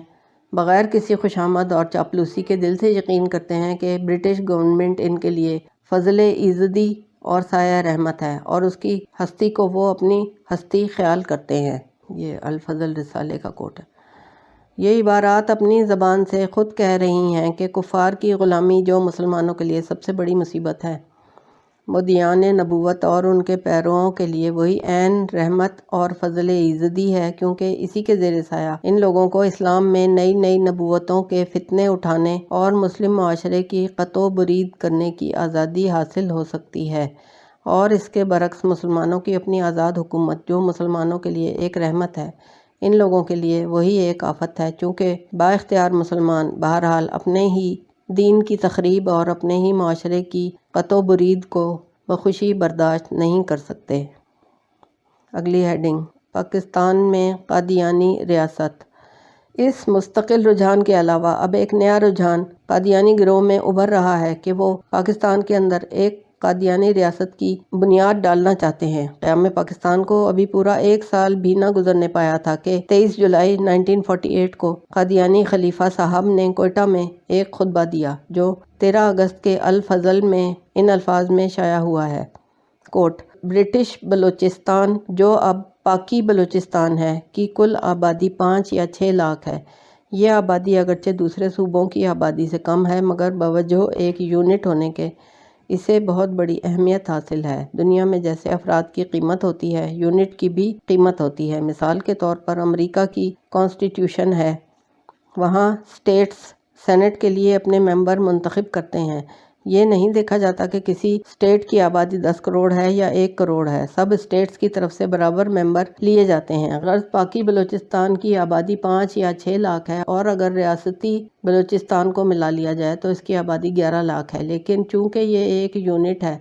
بغیر کسی خوشامد اور چاپلوسی کے دل سے یقین کرتے ہیں کہ برٹش گورنمنٹ ان کے لیے فضل ایزدی اور سایہ رحمت ہے اور اس کی ہستی کو وہ اپنی ہستی خیال کرتے ہیں۔ یہ الفضل رسالے کا کوٹ ہے۔ یہ عبارات اپنی زبان سے خود کہہ رہی ہیں کہ کفار کی غلامی جو مسلمانوں کے لیے سب سے بڑی مصیبت ہے، مدعیان نبوت اور ان کے پیروؤں کے لیے وہی عین رحمت اور فضل ایزدی ہے، کیونکہ اسی کے زیر سایہ ان لوگوں کو اسلام میں نئی نئی نبوتوں کے فتنے اٹھانے اور مسلم معاشرے کی قطع و برید کرنے کی آزادی حاصل ہو سکتی ہے، اور اس کے برعکس مسلمانوں کی اپنی آزاد حکومت جو مسلمانوں کے لیے ایک رحمت ہے، ان لوگوں کے لیے وہی ایک آفت ہے، چونکہ با اختیار مسلمان بہرحال اپنے ہی دین کی تخریب اور اپنے ہی معاشرے کی قطع و برید کو بخوشی برداشت نہیں کر سکتے۔ اگلی ہیڈنگ: پاکستان میں قادیانی ریاست۔ اس مستقل رجحان کے علاوہ اب ایک نیا رجحان قادیانی گروہ میں ابھر رہا ہے کہ وہ پاکستان کے اندر ایک قادیانی ریاست کی بنیاد ڈالنا چاہتے ہیں۔ قیام پاکستان کو ابھی پورا ایک سال بھی نہ گزرنے پایا تھا کہ 23 جولائی 1948 کو قادیانی خلیفہ صاحب نے کوئٹہ میں ایک خطبہ دیا، جو 13 اگست کے الفضل میں ان الفاظ میں شائع ہوا ہے۔ کوٹ: برٹش بلوچستان، جو اب پاکی بلوچستان ہے، کی کل آبادی 5 یا 6 لاکھ ہے۔ یہ آبادی اگرچہ دوسرے صوبوں کی آبادی سے کم ہے، مگر بوجہ ایک یونٹ ہونے کے اسے بہت بڑی اہمیت حاصل ہے۔ دنیا میں جیسے افراد کی قیمت ہوتی ہے، یونٹ کی بھی قیمت ہوتی ہے۔ مثال کے طور پر امریکہ کی کانسٹیٹیوشن ہے، وہاں اسٹیٹس سینٹ کے لیے اپنے ممبر منتخب کرتے ہیں۔ یہ نہیں دیکھا جاتا کہ کسی اسٹیٹ کی آبادی 10 کروڑ ہے یا 1 کروڑ ہے، سب اسٹیٹس کی طرف سے برابر ممبر لیے جاتے ہیں۔ غرض پاکی بلوچستان کی آبادی 5 یا 6 لاکھ ہے، اور اگر ریاستی بلوچستان کو ملا لیا جائے تو اس کی آبادی 11 لاکھ ہے، لیکن چونکہ یہ ایک یونٹ ہے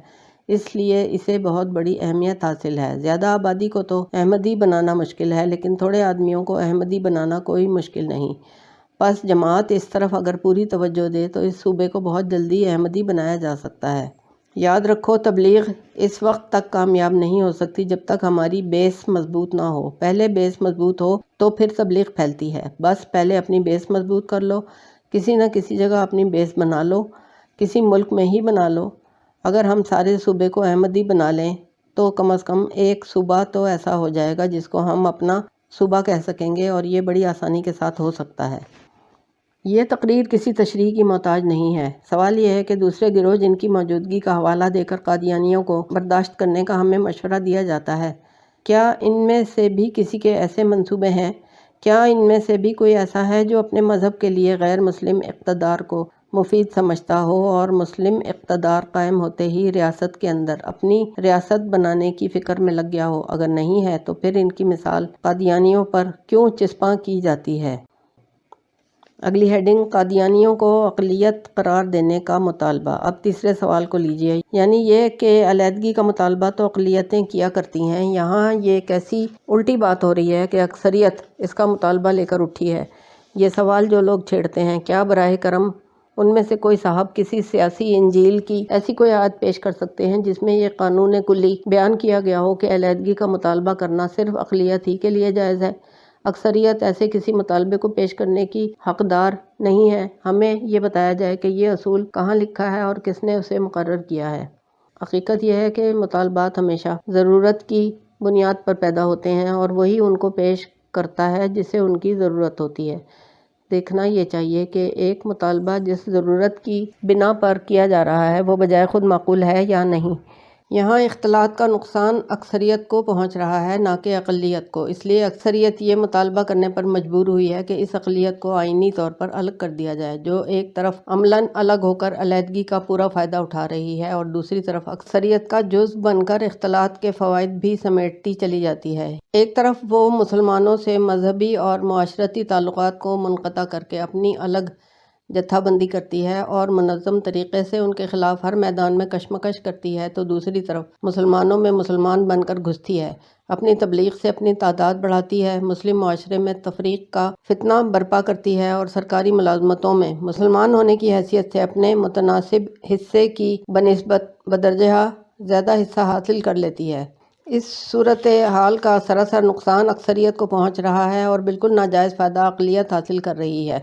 اس لیے اسے بہت بڑی اہمیت حاصل ہے۔ زیادہ آبادی کو تو احمدی بنانا مشکل ہے، لیکن تھوڑے آدمیوں کو احمدی بنانا کوئی مشکل نہیں۔ بس جماعت اس طرف اگر پوری توجہ دے تو اس صوبے کو بہت جلدی احمدی بنایا جا سکتا ہے۔ یاد رکھو، تبلیغ اس وقت تک کامیاب نہیں ہو سکتی جب تک ہماری بیس مضبوط نہ ہو۔ پہلے بیس مضبوط ہو تو پھر تبلیغ پھیلتی ہے۔ بس پہلے اپنی بیس مضبوط کر لو، کسی نہ کسی جگہ اپنی بیس بنا لو، کسی ملک میں ہی بنا لو۔ اگر ہم سارے صوبے کو احمدی بنا لیں تو کم از کم ایک صوبہ تو ایسا ہو جائے گا جس کو ہم اپنا صوبہ کہہ سکیں گے، اور یہ بڑی آسانی کے ساتھ ہو سکتا ہے۔ یہ تقریر کسی تشریح کی محتاج نہیں ہے۔ سوال یہ ہے کہ دوسرے گروہ جن کی موجودگی کا حوالہ دے کر قادیانیوں کو برداشت کرنے کا ہمیں مشورہ دیا جاتا ہے، کیا ان میں سے بھی کسی کے ایسے منصوبے ہیں؟ کیا ان میں سے بھی کوئی ایسا ہے جو اپنے مذہب کے لیے غیر مسلم اقتدار کو مفید سمجھتا ہو اور مسلم اقتدار قائم ہوتے ہی ریاست کے اندر اپنی ریاست بنانے کی فکر میں لگ گیا ہو؟ اگر نہیں ہے تو پھر ان کی مثال قادیانیوں پر کیوں چسپاں کی جاتی ہے؟ اگلی ہیڈنگ، قادیانیوں کو اقلیت قرار دینے کا مطالبہ۔ اب تیسرے سوال کو لیجئے، یعنی یہ کہ علیحدگی کا مطالبہ تو اقلیتیں کیا کرتی ہیں، یہاں یہ کیسی الٹی بات ہو رہی ہے کہ اکثریت اس کا مطالبہ لے کر اٹھی ہے؟ یہ سوال جو لوگ چھیڑتے ہیں، کیا براہ کرم ان میں سے کوئی صاحب کسی سیاسی انجیل کی ایسی کوئی آیت پیش کر سکتے ہیں جس میں یہ قانون کلی بیان کیا گیا ہو کہ علیحدگی کا مطالبہ کرنا صرف اقلیت ہی کے لیے جائز ہے؟ اکثریت ایسے کسی مطالبے کو پیش کرنے کی حقدار نہیں ہے۔ ہمیں یہ بتایا جائے کہ یہ اصول کہاں لکھا ہے اور کس نے اسے مقرر کیا ہے۔ حقیقت یہ ہے کہ مطالبات ہمیشہ ضرورت کی بنیاد پر پیدا ہوتے ہیں اور وہی ان کو پیش کرتا ہے جسے ان کی ضرورت ہوتی ہے۔ دیکھنا یہ چاہیے کہ ایک مطالبہ جس ضرورت کی بنا پر کیا جا رہا ہے وہ بجائے خود معقول ہے یا نہیں۔ یہاں اختلاط کا نقصان اکثریت کو پہنچ رہا ہے، نہ کہ اقلیت کو۔ اس لیے اکثریت یہ مطالبہ کرنے پر مجبور ہوئی ہے کہ اس اقلیت کو آئینی طور پر الگ کر دیا جائے، جو ایک طرف عملاً الگ ہو کر علیحدگی کا پورا فائدہ اٹھا رہی ہے اور دوسری طرف اکثریت کا جزو بن کر اختلاط کے فوائد بھی سمیٹتی چلی جاتی ہے۔ ایک طرف وہ مسلمانوں سے مذہبی اور معاشرتی تعلقات کو منقطع کر کے اپنی الگ جتھا بندی کرتی ہے اور منظم طریقے سے ان کے خلاف ہر میدان میں کشمکش کرتی ہے، تو دوسری طرف مسلمانوں میں مسلمان بن کر گھستی ہے، اپنی تبلیغ سے اپنی تعداد بڑھاتی ہے، مسلم معاشرے میں تفریق کا فتنہ برپا کرتی ہے اور سرکاری ملازمتوں میں مسلمان ہونے کی حیثیت سے اپنے متناسب حصے کی بنسبت بدرجہ زیادہ حصہ حاصل کر لیتی ہے۔ اس صورتحال کا سراسر نقصان اکثریت کو پہنچ رہا ہے اور بالکل ناجائز فائدہ اقلیت حاصل کر رہی ہے۔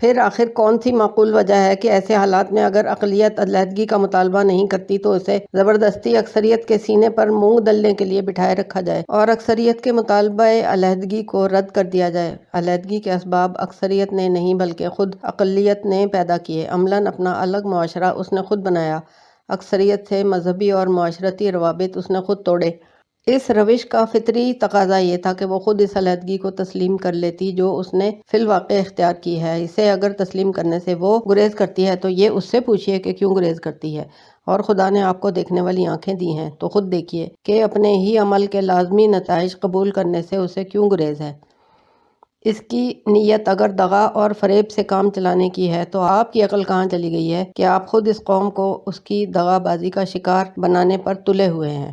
پھر آخر کون سی معقول وجہ ہے کہ ایسے حالات میں اگر اقلیت علیحدگی کا مطالبہ نہیں کرتی تو اسے زبردستی اکثریت کے سینے پر مونگ دلنے کے لیے بٹھائے رکھا جائے اور اکثریت کے مطالبہ علیحدگی کو رد کر دیا جائے؟ علیحدگی کے اسباب اکثریت نے نہیں بلکہ خود اقلیت نے پیدا کیے۔ عملاً اپنا الگ معاشرہ اس نے خود بنایا، اکثریت سے مذہبی اور معاشرتی روابط اس نے خود توڑے۔ اس روش کا فطری تقاضا یہ تھا کہ وہ خود اس علیحدگی کو تسلیم کر لیتی جو اس نے فی الواقع اختیار کی ہے۔ اسے اگر تسلیم کرنے سے وہ گریز کرتی ہے تو یہ اس سے پوچھئے کہ کیوں گریز کرتی ہے، اور خدا نے آپ کو دیکھنے والی آنکھیں دی ہیں تو خود دیکھیے کہ اپنے ہی عمل کے لازمی نتائج قبول کرنے سے اسے کیوں گریز ہے۔ اس کی نیت اگر دغا اور فریب سے کام چلانے کی ہے تو آپ کی عقل کہاں چلی گئی ہے کہ آپ خود اس قوم کو اس کی دغا بازی کا شکار بنانے پر تلے ہوئے ہیں؟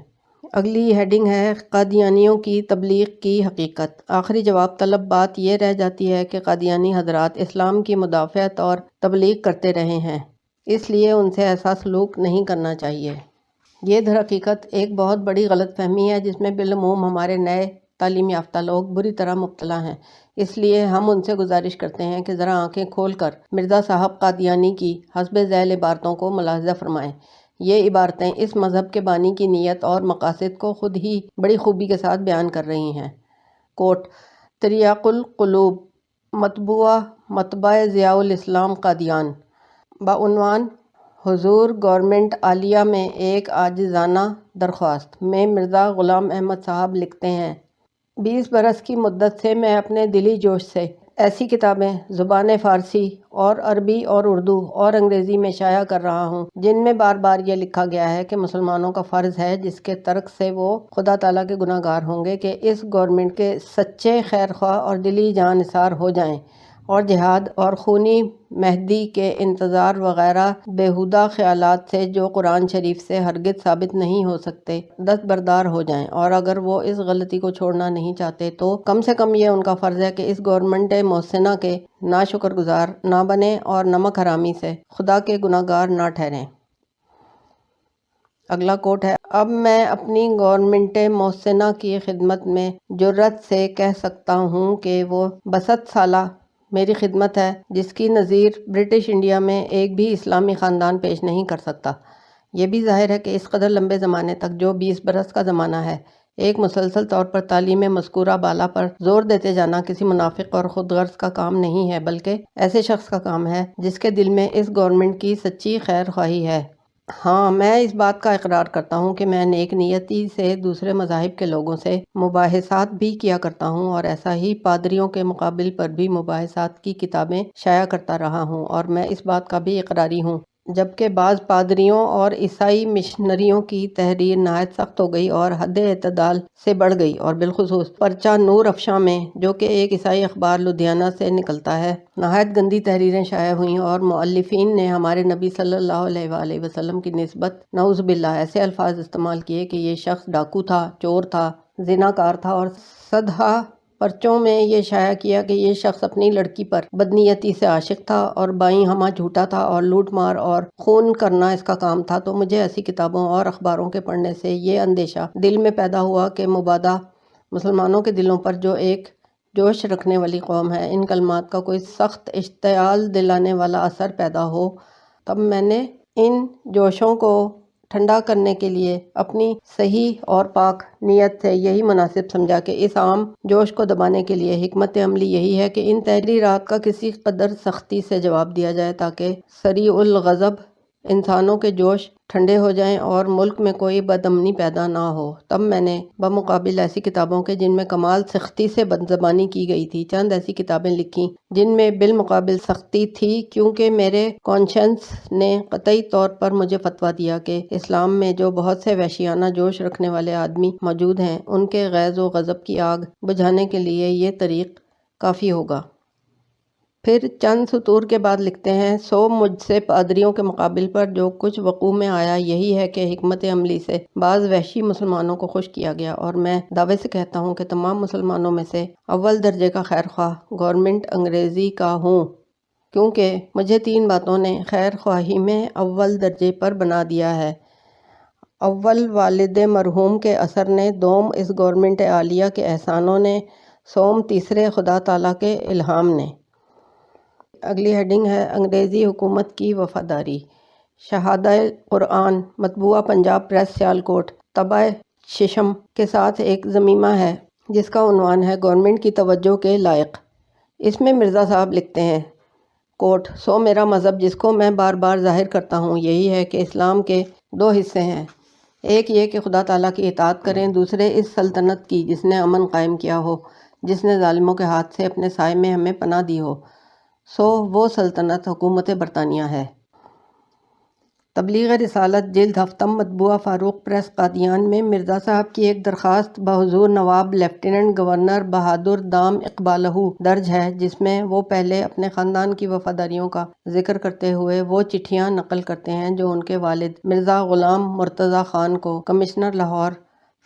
اگلی ہیڈنگ ہے، قادیانیوں کی تبلیغ کی حقیقت۔ آخری جواب طلب بات یہ رہ جاتی ہے کہ قادیانی حضرات اسلام کی مدافعت اور تبلیغ کرتے رہے ہیں، اس لیے ان سے ایسا سلوک نہیں کرنا چاہیے۔ یہ در حقیقت ایک بہت بڑی غلط فہمی ہے جس میں بالعموم ہمارے نئے تعلیم یافتہ لوگ بری طرح مبتلا ہیں۔ اس لیے ہم ان سے گزارش کرتے ہیں کہ ذرا آنکھیں کھول کر مرزا صاحب قادیانی کی حسب ذیل عبارتوں کو ملاحظہ فرمائیں۔ یہ عبارتیں اس مذہب کے بانی کی نیت اور مقاصد کو خود ہی بڑی خوبی کے ساتھ بیان کر رہی ہیں۔ کوٹ: تریاق القلوب، مطبوعہ مطبع ضیاء الاسلام قادیان، بعنوان حضور گورنمنٹ عالیہ میں ایک عاجزانہ درخواست میں مرزا غلام احمد صاحب لکھتے ہیں، 20 برس کی مدت سے میں اپنے دلی جوش سے ایسی کتابیں زبان فارسی اور عربی اور اردو اور انگریزی میں شائع کر رہا ہوں جن میں بار بار یہ لکھا گیا ہے کہ مسلمانوں کا فرض ہے جس کے ترک سے وہ خدا تعالیٰ کے گناہ گار ہوں گے کہ اس گورنمنٹ کے سچے خیر خواہ اور دلی جان نثار ہو جائیں اور جہاد اور خونی مہدی کے انتظار وغیرہ بیہودہ خیالات سے جو قرآن شریف سے ہرگز ثابت نہیں ہو سکتے دستبردار ہو جائیں، اور اگر وہ اس غلطی کو چھوڑنا نہیں چاہتے تو کم سے کم یہ ان کا فرض ہے کہ اس گورنمنٹ محسنہ کے ناشکر گزار نہ بنیں اور نمک حرامی سے خدا کے گناہ گار نہ ٹھہریں۔ اگلا کوٹ ہے، اب میں اپنی گورنمنٹ محسنہ کی خدمت میں جرأت سے کہہ سکتا ہوں کہ وہ 62 سالہ میری خدمت ہے جس کی نظیر برٹش انڈیا میں ایک بھی اسلامی خاندان پیش نہیں کر سکتا۔ یہ بھی ظاہر ہے کہ اس قدر لمبے زمانے تک جو 20 برس کا زمانہ ہے، ایک مسلسل طور پر تعلیم مذکورہ بالا پر زور دیتے جانا کسی منافق اور خود غرض کا کام نہیں ہے بلکہ ایسے شخص کا کام ہے جس کے دل میں اس گورنمنٹ کی سچی خیر خواہی ہے۔ ہاں، میں اس بات کا اقرار کرتا ہوں کہ میں نیک نیتی سے دوسرے مذاہب کے لوگوں سے مباحثات بھی کیا کرتا ہوں اور ایسا ہی پادریوں کے مقابل پر بھی مباحثات کی کتابیں شائع کرتا رہا ہوں، اور میں اس بات کا بھی اقراری ہوں جبکہ بعض پادریوں اور عیسائی مشنریوں کی تحریر نہایت سخت ہو گئی اور حد اعتدال سے بڑھ گئی، اور بالخصوص پرچہ نور افشاں میں جو کہ ایک عیسائی اخبار لدھیانہ سے نکلتا ہے نہایت گندی تحریریں شائع ہوئیں اور مؤلفین نے ہمارے نبی صلی اللہ علیہ وآلہ وسلم کی نسبت نعوذ باللہ ایسے الفاظ استعمال کیے کہ یہ شخص ڈاکو تھا، چور تھا، زناکار تھا، اور صدہا پرچوں میں یہ شائع کیا کہ یہ شخص اپنی لڑکی پر بدنیتی سے عاشق تھا اور بائیں ہمہ جھوٹا تھا اور لوٹ مار اور خون کرنا اس کا کام تھا۔ تو مجھے ایسی کتابوں اور اخباروں کے پڑھنے سے یہ اندیشہ دل میں پیدا ہوا کہ مبادا مسلمانوں کے دلوں پر جو ایک جوش رکھنے والی قوم ہے، ان کلمات کا کوئی سخت اشتعال دلانے والا اثر پیدا ہو، تب میں نے ان جوشوں کو ٹھنڈا کرنے کے لیے اپنی صحیح اور پاک نیت سے یہی مناسب سمجھا کہ اس عام جوش کو دبانے کے لیے حکمت عملی یہی ہے کہ ان تحریرات کا کسی قدر سختی سے جواب دیا جائے تاکہ سریع الغضب انسانوں کے جوش ٹھنڈے ہو جائیں اور ملک میں کوئی بدامنی پیدا نہ ہو۔ تب میں نے بمقابل ایسی کتابوں کے جن میں کمال سختی سے بدزبانی کی گئی تھی چند ایسی کتابیں لکھیں جن میں بالمقابل سختی تھی، کیونکہ میرے کانشنس نے قطعی طور پر مجھے فتویٰ دیا کہ اسلام میں جو بہت سے وحشیانہ جوش رکھنے والے آدمی موجود ہیں ان کے غیظ و غضب کی آگ بجھانے کے لیے یہ طریق کافی ہوگا۔ پھر چند سطور کے بعد لکھتے ہیں، سو مجھ سے پادریوں کے مقابل پر جو کچھ وقوع میں آیا یہی ہے کہ حکمت عملی سے بعض وحشی مسلمانوں کو خوش کیا گیا، اور میں دعوے سے کہتا ہوں کہ تمام مسلمانوں میں سے اول درجے کا خیر خواہ گورنمنٹ انگریزی کا ہوں، کیونکہ مجھے 3 باتوں نے خیر خواہی میں اول درجے پر بنا دیا ہے: اول والد مرحوم کے اثر نے، دوم اس گورنمنٹ عالیہ کے احسانوں نے، سوم تیسرے خدا تعالیٰ کے الہام نے۔ اگلی ہیڈنگ ہے، انگریزی حکومت کی وفاداری۔ شہادہ قرآن مطبوعہ پنجاب پریس سیالکوٹ طبع ششم کے ساتھ ایک ضمیمہ ہے جس کا عنوان ہے گورنمنٹ کی توجہ کے لائق۔ اس میں مرزا صاحب لکھتے ہیں، کوٹ، سو میرا مذہب جس کو میں بار بار ظاہر کرتا ہوں یہی ہے کہ اسلام کے 2 حصے ہیں، ایک یہ کہ خدا تعالیٰ کی اطاعت کریں، دوسرے اس سلطنت کی جس نے امن قائم کیا ہو، جس نے ظالموں کے ہاتھ سے اپنے سائے میں ہمیں پناہ دی ہو، سو وہ سلطنت حکومت برطانیہ ہے۔ تبلیغ رسالت جلد ہفتم مطبوعہ فاروق پریس قادیان میں مرزا صاحب کی ایک درخواست بحضور نواب لیفٹیننٹ گورنر بہادر دام اقبالہ درج ہے، جس میں وہ پہلے اپنے خاندان کی وفاداریوں کا ذکر کرتے ہوئے وہ چٹھیاں نقل کرتے ہیں جو ان کے والد مرزا غلام مرتضیٰ خان کو commissioner Lahore,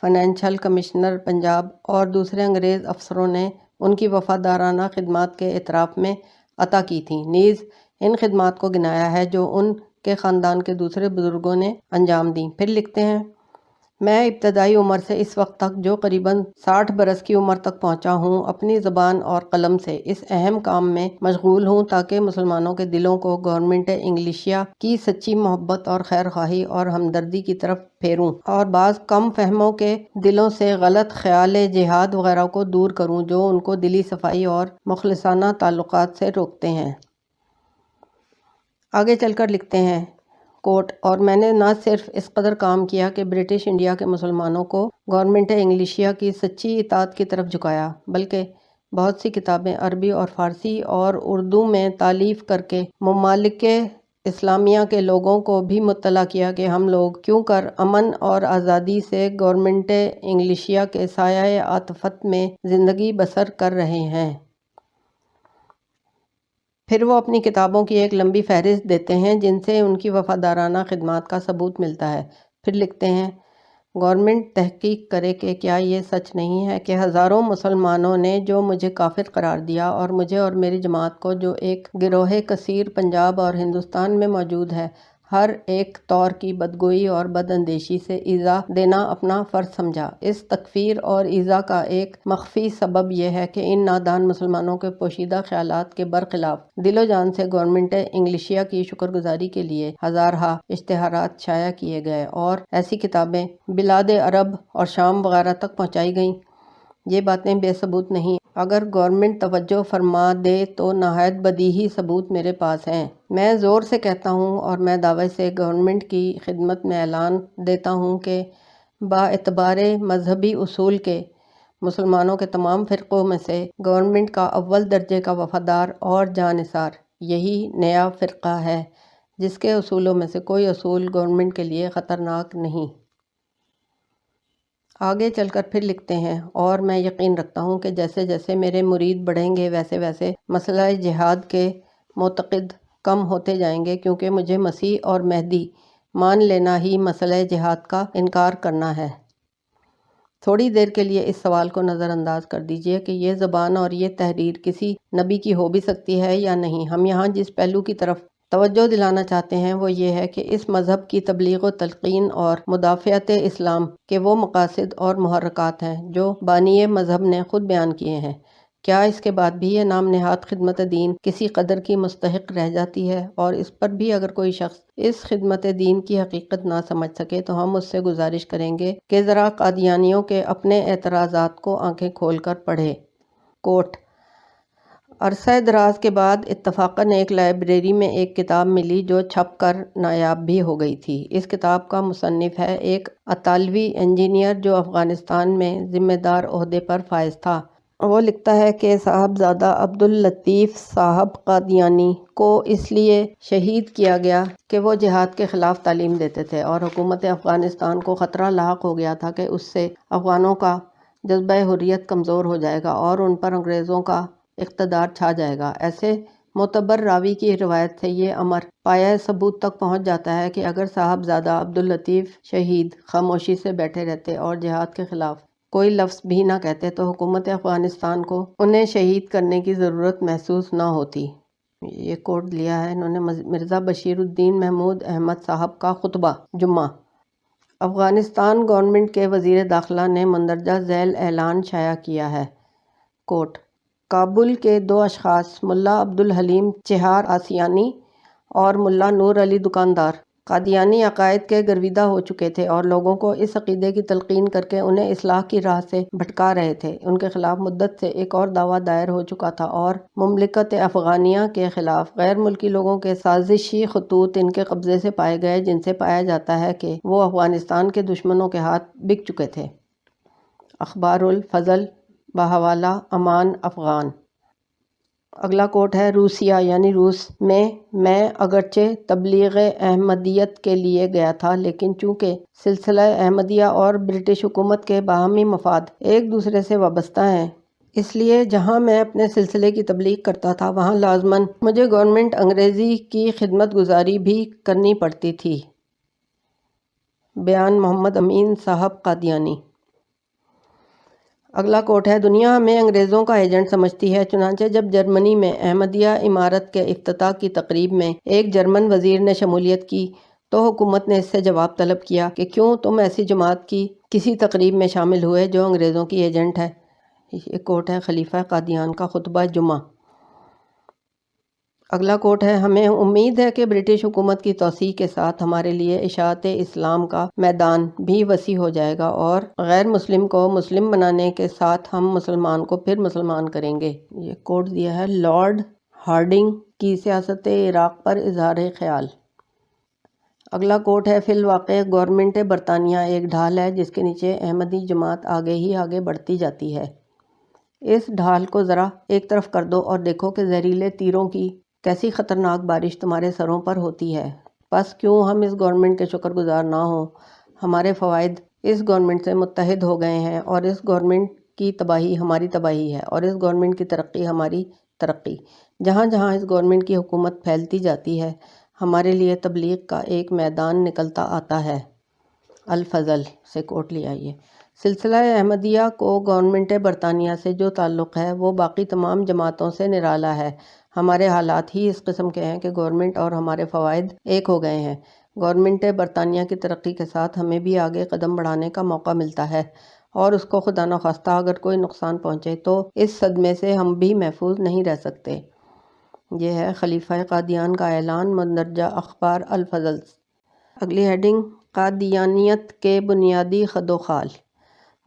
financial commissioner Punjab اور دوسرے انگریز افسروں نے ان کی وفادارانہ خدمات کے اعتراف میں عطا کی تھیں، نیز ان خدمات کو گنایا ہے جو ان کے خاندان کے دوسرے بزرگوں نے انجام دیں۔ پھر لکھتے ہیں، میں ابتدائی عمر سے اس وقت تک جو قریباً 60 برس کی عمر تک پہنچا ہوں، اپنی زبان اور قلم سے اس اہم کام میں مشغول ہوں تاکہ مسلمانوں کے دلوں کو گورنمنٹ انگلیشیا کی سچی محبت اور خیر خواہی اور ہمدردی کی طرف پھیروں اور بعض کم فہموں کے دلوں سے غلط خیال جہاد وغیرہ کو دور کروں جو ان کو دلی صفائی اور مخلصانہ تعلقات سے روکتے ہیں۔ آگے چل کر لکھتے ہیں، کوٹ، اور میں نے نہ صرف اس قدر کام کیا کہ برٹش انڈیا کے مسلمانوں کو گورنمنٹ انگلیشیا کی سچی اطاعت کی طرف جھکایا، بلکہ بہت سی کتابیں عربی اور فارسی اور اردو میں تالیف کر کے ممالک اسلامیہ کے لوگوں کو بھی مطلع کیا کہ ہم لوگ کیوں کر امن اور آزادی سے گورنمنٹ انگلیشیا کے سایہ عاطفت میں زندگی بسر کر رہے ہیں۔ پھر وہ اپنی کتابوں کی ایک لمبی فہرست دیتے ہیں جن سے ان کی وفادارانہ خدمات کا ثبوت ملتا ہے۔ پھر لکھتے ہیں، گورنمنٹ تحقیق کرے کہ کیا یہ سچ نہیں ہے کہ ہزاروں مسلمانوں نے جو مجھے کافر قرار دیا اور مجھے اور میری جماعت کو جو ایک گروہ کثیر پنجاب اور ہندوستان میں موجود ہے، ہر ایک طور کی بدگوئی اور بد اندیشی سے ایذا دینا اپنا فرض سمجھا۔ اس تکفیر اور ایذا کا ایک مخفی سبب یہ ہے کہ ان نادان مسلمانوں کے پوشیدہ خیالات کے برخلاف دل و جان سے گورنمنٹ انگلیشیا کی شکر گزاری کے لیے ہزارہا اشتہارات شائع کیے گئے اور ایسی کتابیں بلاد عرب اور شام وغیرہ تک پہنچائی گئیں۔ یہ باتیں بے ثبوت نہیں، اگر گورنمنٹ توجہ فرما دے تو نہایت بدیہی ثبوت میرے پاس ہیں۔ میں زور سے کہتا ہوں اور میں دعوے سے گورنمنٹ کی خدمت میں اعلان دیتا ہوں کہ باعتبار مذہبی اصول کے مسلمانوں کے تمام فرقوں میں سے گورنمنٹ کا اول درجے کا وفادار اور جانثار یہی نیا فرقہ ہے جس کے اصولوں میں سے کوئی اصول گورنمنٹ کے لیے خطرناک نہیں۔ آگے چل کر پھر لکھتے ہیں، اور میں یقین رکھتا ہوں کہ جیسے جیسے میرے مرید بڑھیں گے ویسے ویسے مسئلہ جہاد کے معتقد کم ہوتے جائیں گے، کیونکہ مجھے مسیح اور مہدی مان لینا ہی مسئلہ جہاد کا انکار کرنا ہے۔ تھوڑی دیر کے لیے اس سوال کو نظر انداز کر دیجئے کہ یہ زبان اور یہ تحریر کسی نبی کی ہو بھی سکتی ہے یا نہیں۔ ہم یہاں جس پہلو کی طرف توجہ دلانا چاہتے ہیں وہ یہ ہے کہ اس مذہب کی تبلیغ و تلقین اور مدافعت اسلام کے وہ مقاصد اور محرکات ہیں جو بانی مذہب نے خود بیان کیے ہیں۔ کیا اس کے بعد بھی یہ نام نہاد خدمت دین کسی قدر کی مستحق رہ جاتی ہے؟ اور اس پر بھی اگر کوئی شخص اس خدمت دین کی حقیقت نہ سمجھ سکے تو ہم اس سے گزارش کریں گے کہ ذرا قادیانیوں کے اپنے اعتراضات کو آنکھیں کھول کر پڑھے۔ کوٹ، عرصہ دراز کے بعد اتفاقاً ایک لائبریری میں ایک کتاب ملی جو چھپ کر نایاب بھی ہو گئی تھی۔ اس کتاب کا مصنف ہے ایک اطالوی انجینئر جو افغانستان میں ذمہ دار عہدے پر فائز تھا۔ وہ لکھتا ہے کہ صاحبزادہ عبداللطیف صاحب قادیانی کو اس لیے شہید کیا گیا کہ وہ جہاد کے خلاف تعلیم دیتے تھے، اور حکومت افغانستان کو خطرہ لاحق ہو گیا تھا کہ اس سے افغانوں کا جذبہ حریت کمزور ہو جائے گا اور ان پر انگریزوں کا اقتدار چھا جائے گا۔ ایسے معتبر راوی کی روایت سے یہ امر پایہ ثبوت تک پہنچ جاتا ہے کہ اگر صاحبزادہ عبداللطیف شہید خاموشی سے بیٹھے رہتے اور جہاد کے خلاف کوئی لفظ بھی نہ کہتے تو حکومت افغانستان کو انہیں شہید کرنے کی ضرورت محسوس نہ ہوتی۔ یہ کوٹ لیا ہے انہوں نے مرزا بشیر الدین محمود احمد صاحب کا خطبہ جمعہ۔ افغانستان گورنمنٹ کے وزیر داخلہ نے مندرجہ ذیل اعلان شائع کیا ہے۔ کوٹ، کابل کے دو اشخاص ملا عبدالحلیم چہار آسیانی اور ملا نور علی دکاندار قادیانی عقائد کے گرویدہ ہو چکے تھے اور لوگوں کو اس عقیدے کی تلقین کر کے انہیں اصلاح کی راہ سے بھٹکا رہے تھے۔ ان کے خلاف مدت سے ایک اور دعویٰ دائر ہو چکا تھا اور مملکت افغانیہ کے خلاف غیر ملکی لوگوں کے سازشی خطوط ان کے قبضے سے پائے گئے، جن سے پایا جاتا ہے کہ وہ افغانستان کے دشمنوں کے ہاتھ بک چکے تھے۔ اخبار الفضل بحوالہ امان افغان۔ اگلا کوٹ ہے، روسیہ یعنی روس میں اگرچہ تبلیغ احمدیت کے لیے گیا تھا، لیکن چونکہ سلسلہ احمدیہ اور برٹش حکومت کے باہمی مفاد ایک دوسرے سے وابستہ ہیں، اس لیے جہاں میں اپنے سلسلے کی تبلیغ کرتا تھا وہاں لازماً مجھے گورنمنٹ انگریزی کی خدمت گزاری بھی کرنی پڑتی تھی۔ بیان محمد امین صاحب قادیانی۔ اگلا کوٹ ہے، دنیا ہمیں انگریزوں کا ایجنٹ سمجھتی ہے، چنانچہ جب جرمنی میں احمدیہ عمارت کے افتتاح کی تقریب میں ایک جرمن وزیر نے شمولیت کی تو حکومت نے اس سے جواب طلب کیا کہ کیوں تم ایسی جماعت کی کسی تقریب میں شامل ہوئے جو انگریزوں کی ایجنٹ ہے۔ یہ کوٹ ہے خلیفہ قادیان کا خطبہ جمعہ۔ اگلا کوٹ ہے، ہمیں امید ہے کہ برٹش حکومت کی توسیع کے ساتھ ہمارے لیے اشاعت اسلام کا میدان بھی وسیع ہو جائے گا اور غیر مسلم کو مسلم بنانے کے ساتھ ہم مسلمان کو پھر مسلمان کریں گے۔ یہ کوٹ دیا ہے لارڈ ہارڈنگ کی سیاست عراق پر اظہار خیال۔ اگلا کوٹ ہے، فی الواقع گورنمنٹ برطانیہ ایک ڈھال ہے جس کے نیچے احمدی جماعت آگے ہی آگے بڑھتی جاتی ہے۔ اس ڈھال کو ذرا ایک طرف کر دو اور دیکھو کہ زہریلے تیروں کی کیسی خطرناک بارش تمہارے سروں پر ہوتی ہے۔ بس کیوں ہم اس گورنمنٹ کے شکر گزار نہ ہوں؟ ہمارے فوائد اس گورنمنٹ سے متحد ہو گئے ہیں، اور اس گورنمنٹ کی تباہی ہماری تباہی ہے، اور اس گورنمنٹ کی ترقی ہماری ترقی۔ جہاں جہاں اس گورنمنٹ کی حکومت پھیلتی جاتی ہے، ہمارے لیے تبلیغ کا ایک میدان نکلتا آتا ہے۔ الفضل سے کوٹ لیا یہ۔ سلسلہ احمدیہ کو گورنمنٹ برطانیہ سے جو تعلق ہے وہ باقی تمام جماعتوں سے نرالا ہے۔ ہمارے حالات ہی اس قسم کے ہیں کہ گورنمنٹ اور ہمارے فوائد ایک ہو گئے ہیں۔ گورنمنٹ برطانیہ کی ترقی کے ساتھ ہمیں بھی آگے قدم بڑھانے کا موقع ملتا ہے، اور اس کو خدا نخواستہ اگر کوئی نقصان پہنچے تو اس صدمے سے ہم بھی محفوظ نہیں رہ سکتے۔ یہ ہے خلیفہ قادیان کا اعلان، مندرجہ اخبار الفضل۔ اگلی ہیڈنگ، قادیانیت کے بنیادی خد و خال۔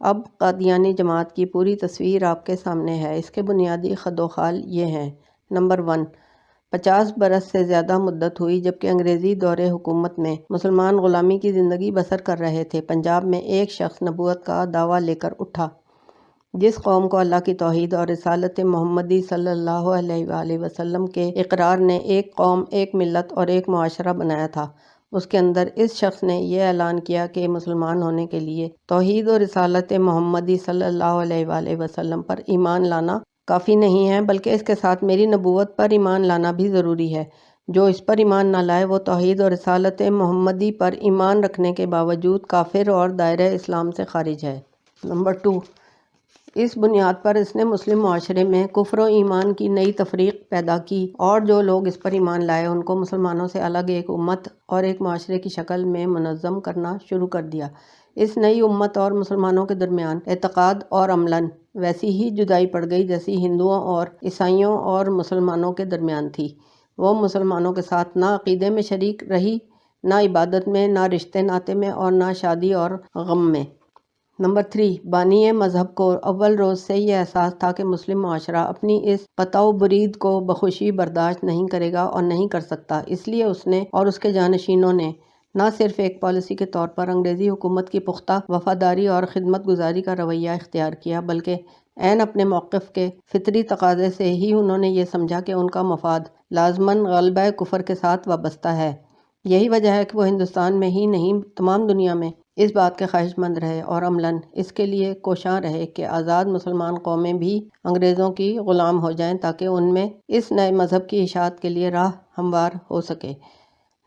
اب قادیانی جماعت کی پوری تصویر آپ کے سامنے ہے۔ اس کے بنیادی خد و خال یہ ہیں۔ نمبر 1، 50 برس سے زیادہ مدت ہوئی جبکہ انگریزی دور حکومت میں مسلمان غلامی کی زندگی بسر کر رہے تھے۔ پنجاب میں ایک شخص نبوت کا دعویٰ لے کر اٹھا۔ جس قوم کو اللہ کی توحید اور رسالت محمدی صلی اللہ علیہ وآلہ وسلم کے اقرار نے ایک قوم، ایک ملت اور ایک معاشرہ بنایا تھا، اس کے اندر اس شخص نے یہ اعلان کیا کہ مسلمان ہونے کے لیے توحید اور رسالت محمدی صلی اللہ علیہ وآلہ وسلم پر ایمان لانا کافی نہیں ہے، بلکہ اس کے ساتھ میری نبوت پر ایمان لانا بھی ضروری ہے۔ جو اس پر ایمان نہ لائے وہ توحید اور رسالت محمدی پر ایمان رکھنے کے باوجود کافر اور دائرہ اسلام سے خارج ہے۔ نمبر 2، اس بنیاد پر اس نے مسلم معاشرے میں کفر و ایمان کی نئی تفریق پیدا کی، اور جو لوگ اس پر ایمان لائے ان کو مسلمانوں سے الگ ایک امت اور ایک معاشرے کی شکل میں منظم کرنا شروع کر دیا۔ اس نئی امت اور مسلمانوں کے درمیان اعتقاد اور عملاً ویسی ہی جدائی پڑ گئی جیسی ہندوؤں اور عیسائیوں اور مسلمانوں کے درمیان تھی۔ وہ مسلمانوں کے ساتھ نہ عقیدے میں شریک رہی، نہ عبادت میں، نہ رشتے ناطے میں، اور نہ شادی اور غم میں۔ نمبر 3، بانی مذہب کو اول روز سے یہ احساس تھا کہ مسلم معاشرہ اپنی اس قطع و برید کو بخوشی برداشت نہیں کرے گا اور نہیں کر سکتا۔ اس لیے اس نے اور اس کے جانشینوں نے نہ صرف ایک پالیسی کے طور پر انگریزی حکومت کی پختہ وفاداری اور خدمت گزاری کا رویہ اختیار کیا، بلکہ عین اپنے موقف کے فطری تقاضے سے ہی انہوں نے یہ سمجھا کہ ان کا مفاد لازماً غلبہ کفر کے ساتھ وابستہ ہے۔ یہی وجہ ہے کہ وہ ہندوستان میں ہی نہیں تمام دنیا میں اس بات کے خواہش مند رہے اور عملاً اس کے لیے کوشاں رہے کہ آزاد مسلمان قومیں بھی انگریزوں کی غلام ہو جائیں تاکہ ان میں اس نئے مذہب کی اشاعت کے لیے راہ ہموار ہو سکے۔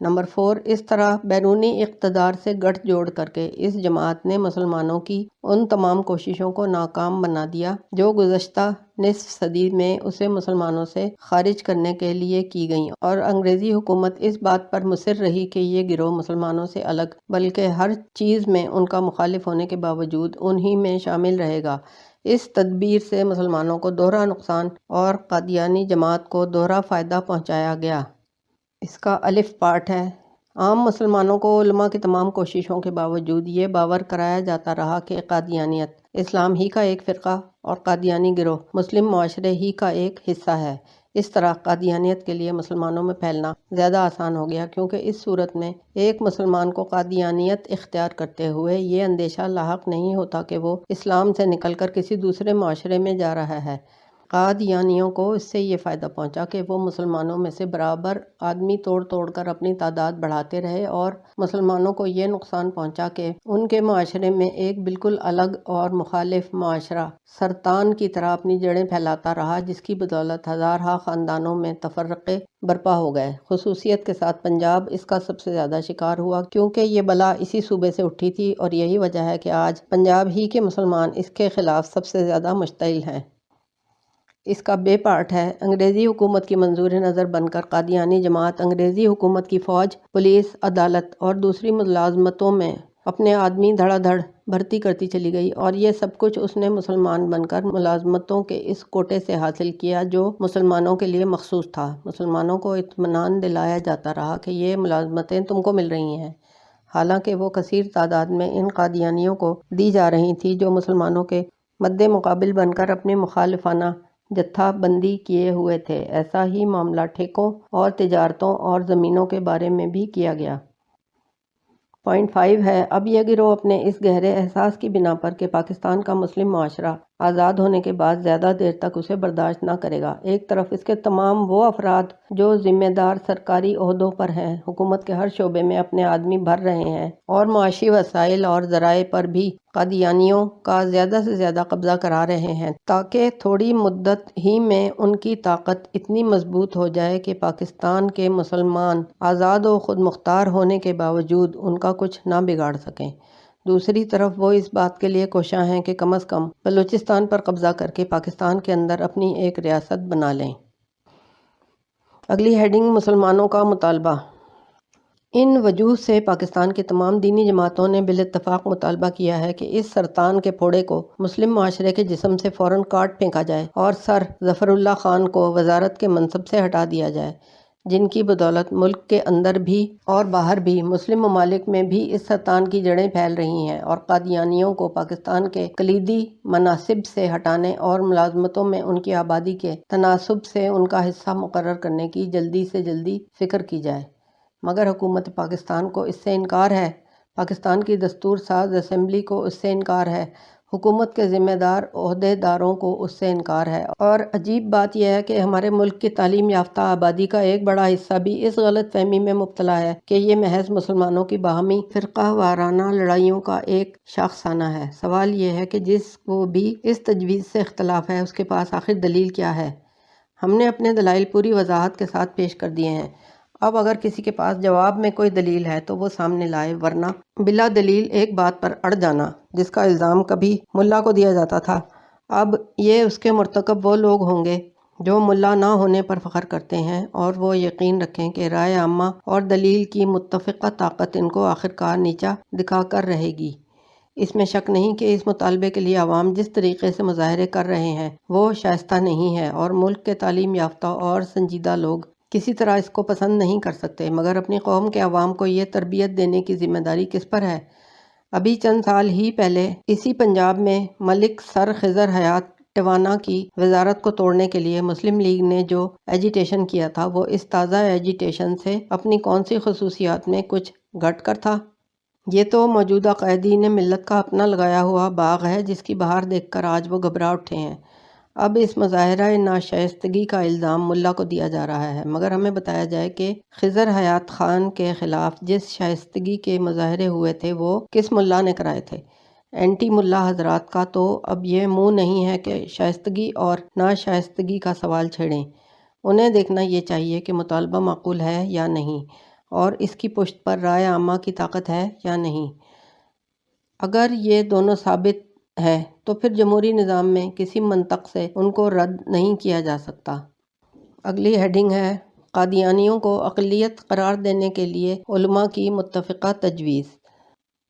نمبر 4، اس طرح بیرونی اقتدار سے گٹھ جوڑ کر کے اس جماعت نے مسلمانوں کی ان تمام کوششوں کو ناکام بنا دیا جو گزشتہ نصف صدی میں اسے مسلمانوں سے خارج کرنے کے لیے کی گئیں، اور انگریزی حکومت اس بات پر مصر رہی کہ یہ گروہ مسلمانوں سے الگ بلکہ ہر چیز میں ان کا مخالف ہونے کے باوجود انہی میں شامل رہے گا۔ اس تدبیر سے مسلمانوں کو دوہرا نقصان اور قادیانی جماعت کو دوہرا فائدہ پہنچایا گیا۔ اس کا الف پارٹ ہے۔ عام مسلمانوں کو علماء کی تمام کوششوں کے باوجود یہ باور کرایا جاتا رہا کہ قادیانیت اسلام ہی کا ایک فرقہ اور قادیانی گروہ مسلم معاشرے ہی کا ایک حصہ ہے۔ اس طرح قادیانیت کے لیے مسلمانوں میں پھیلنا زیادہ آسان ہو گیا، کیونکہ اس صورت میں ایک مسلمان کو قادیانیت اختیار کرتے ہوئے یہ اندیشہ لاحق نہیں ہوتا کہ وہ اسلام سے نکل کر کسی دوسرے معاشرے میں جا رہا ہے۔ قادیانیوں کو اس سے یہ فائدہ پہنچا کہ وہ مسلمانوں میں سے برابر آدمی توڑ توڑ کر اپنی تعداد بڑھاتے رہے، اور مسلمانوں کو یہ نقصان پہنچا کہ ان کے معاشرے میں ایک بالکل الگ اور مخالف معاشرہ سرطان کی طرح اپنی جڑیں پھیلاتا رہا، جس کی بدولت ہزارہا خاندانوں میں تفرقے برپا ہو گئے۔ خصوصیت کے ساتھ پنجاب اس کا سب سے زیادہ شکار ہوا، کیونکہ یہ بلا اسی صوبے سے اٹھی تھی، اور یہی وجہ ہے کہ آج پنجاب ہی کے مسلمان اس کے خلاف سب سے زیادہ مشتعل ہیں۔ اس کا بے پارٹ ہے۔ انگریزی حکومت کی منظور نظر بن کر قادیانی جماعت انگریزی حکومت کی فوج، پولیس، عدالت اور دوسری ملازمتوں میں اپنے آدمی دھڑا دھڑ بھرتی کرتی چلی گئی، اور یہ سب کچھ اس نے مسلمان بن کر ملازمتوں کے اس کوٹے سے حاصل کیا جو مسلمانوں کے لیے مخصوص تھا۔ مسلمانوں کو اطمینان دلایا جاتا رہا کہ یہ ملازمتیں تم کو مل رہی ہیں، حالانکہ وہ کثیر تعداد میں ان قادیانیوں کو دی جا رہی تھی جو مسلمانوں کے مد مقابل بن کر اپنی مخالفانہ جتھا بندی کیے ہوئے تھے۔ ایسا ہی معاملہ ٹھیکوں اور تجارتوں اور زمینوں کے بارے میں بھی کیا گیا۔ پوائنٹ 5 ہے، اب یہ گروہ اپنے اس گہرے احساس کی بنا پر کہ پاکستان کا مسلم معاشرہ آزاد ہونے کے بعد زیادہ دیر تک اسے برداشت نہ کرے گا۔ ایک طرف اس کے تمام وہ افراد جو ذمہ دار سرکاری عہدوں پر ہیں، حکومت کے ہر شعبے میں اپنے آدمی بھر رہے ہیں اور معاشی وسائل اور ذرائع پر بھی قادیانیوں کا زیادہ سے زیادہ قبضہ کرا رہے ہیں تاکہ تھوڑی مدت ہی میں ان کی طاقت اتنی مضبوط ہو جائے کہ پاکستان کے مسلمان آزاد و خود مختار ہونے کے باوجود ان کا کچھ نہ بگاڑ سکیں۔ دوسری طرف وہ اس بات کے لیے کوشاں ہیں کہ کم از کم بلوچستان پر قبضہ کر کے پاکستان کے اندر اپنی ایک ریاست بنا لیں۔ اگلی ہیڈنگ، مسلمانوں کا مطالبہ۔ ان وجوہ سے پاکستان کی تمام دینی جماعتوں نے بالاتفاق مطالبہ کیا ہے کہ اس سرطان کے پھوڑے کو مسلم معاشرے کے جسم سے فوراً کاٹ پھینکا جائے اور سر ظفر اللہ خان کو وزارت کے منصب سے ہٹا دیا جائے، جن کی بدولت ملک کے اندر بھی اور باہر بھی مسلم ممالک میں بھی اس سرطان کی جڑیں پھیل رہی ہیں اور قادیانیوں کو پاکستان کے کلیدی مناصب سے ہٹانے اور ملازمتوں میں ان کی آبادی کے تناسب سے ان کا حصہ مقرر کرنے کی جلدی سے جلدی فکر کی جائے۔ مگر حکومت پاکستان کو اس سے انکار ہے، پاکستان کی دستور ساز اسمبلی کو اس سے انکار ہے، حکومت کے ذمہ دار عہدے داروں کو اس سے انکار ہے، اور عجیب بات یہ ہے کہ ہمارے ملک کی تعلیم یافتہ آبادی کا ایک بڑا حصہ بھی اس غلط فہمی میں مبتلا ہے کہ یہ محض مسلمانوں کی باہمی فرقہ وارانہ لڑائیوں کا ایک شاخسانہ ہے۔ سوال یہ ہے کہ جس کو بھی اس تجویز سے اختلاف ہے اس کے پاس آخر دلیل کیا ہے؟ ہم نے اپنے دلائل پوری وضاحت کے ساتھ پیش کر دیے ہیں، اب اگر کسی کے پاس جواب میں کوئی دلیل ہے تو وہ سامنے لائے، ورنہ بلا دلیل ایک بات پر اڑ جانا جس کا الزام کبھی ملا کو دیا جاتا تھا، اب یہ اس کے مرتکب وہ لوگ ہوں گے جو ملا نہ ہونے پر فخر کرتے ہیں، اور وہ یقین رکھیں کہ رائے عامہ اور دلیل کی متفقہ طاقت ان کو آخرکار نیچا دکھا کر رہے گی۔ اس میں شک نہیں کہ اس مطالبے کے لیے عوام جس طریقے سے مظاہرے کر رہے ہیں وہ شائستہ نہیں ہے، اور ملک کے تعلیم یافتہ اور سنجیدہ لوگ کسی طرح اس کو پسند نہیں کر سکتے، مگر اپنی قوم کے عوام کو یہ تربیت دینے کی ذمہ داری کس پر ہے؟ ابھی چند سال ہی پہلے اسی پنجاب میں ملک سر خضر حیات ٹوانا کی وزارت کو توڑنے کے لیے مسلم لیگ نے جو ایجیٹیشن کیا تھا، وہ اس تازہ ایجیٹیشن سے اپنی کون سی خصوصیات میں کچھ گھٹ کر تھا؟ یہ تو موجودہ قائدین ملت کا اپنا لگایا ہوا باغ ہے جس کی بہار دیکھ کر آج وہ گھبرا اٹھے ہیں۔ اب اس مظاہرہ ناشائستگی کا الزام ملا کو دیا جا رہا ہے، مگر ہمیں بتایا جائے کہ خضر حیات خان کے خلاف جس شائستگی کے مظاہرے ہوئے تھے وہ کس ملا نے کرائے تھے؟ اینٹی ملا حضرات کا تو اب یہ منہ نہیں ہے کہ شائستگی اور ناشائستگی کا سوال چھیڑیں، انہیں دیکھنا یہ چاہیے کہ مطالبہ معقول ہے یا نہیں، اور اس کی پشت پر رائے عامہ کی طاقت ہے یا نہیں۔ اگر یہ دونوں ثابت ہے تو پھر جمہوری نظام میں کسی منطق سے ان کو رد نہیں کیا جا سکتا۔ اگلی ہیڈنگ ہے، قادیانیوں کو اقلیت قرار دینے کے لیے علماء کی متفقہ تجویز۔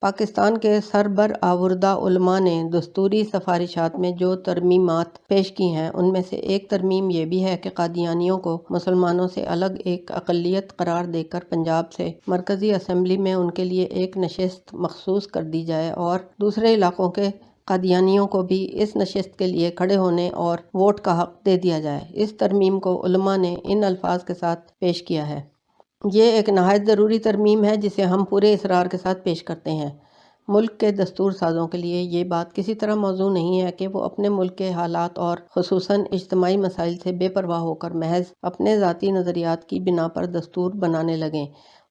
پاکستان کے سربرآوردہ علماء نے دستوری سفارشات میں جو ترمیمات پیش کی ہیں ان میں سے ایک ترمیم یہ بھی ہے کہ قادیانیوں کو مسلمانوں سے الگ ایک اقلیت قرار دے کر پنجاب سے مرکزی اسمبلی میں ان کے لیے ایک نشست مخصوص کر دی جائے، اور دوسرے علاقوں کے قادیانیوں کو بھی اس نشست کے لیے کھڑے ہونے اور ووٹ کا حق دے دیا جائے۔ اس ترمیم کو علماء نے ان الفاظ کے ساتھ پیش کیا ہے: یہ ایک نہایت ضروری ترمیم ہے جسے ہم پورے اصرار کے ساتھ پیش کرتے ہیں۔ ملک کے دستور سازوں کے لیے یہ بات کسی طرح موزوں نہیں ہے کہ وہ اپنے ملک کے حالات اور خصوصاً اجتماعی مسائل سے بے پرواہ ہو کر محض اپنے ذاتی نظریات کی بنا پر دستور بنانے لگیں۔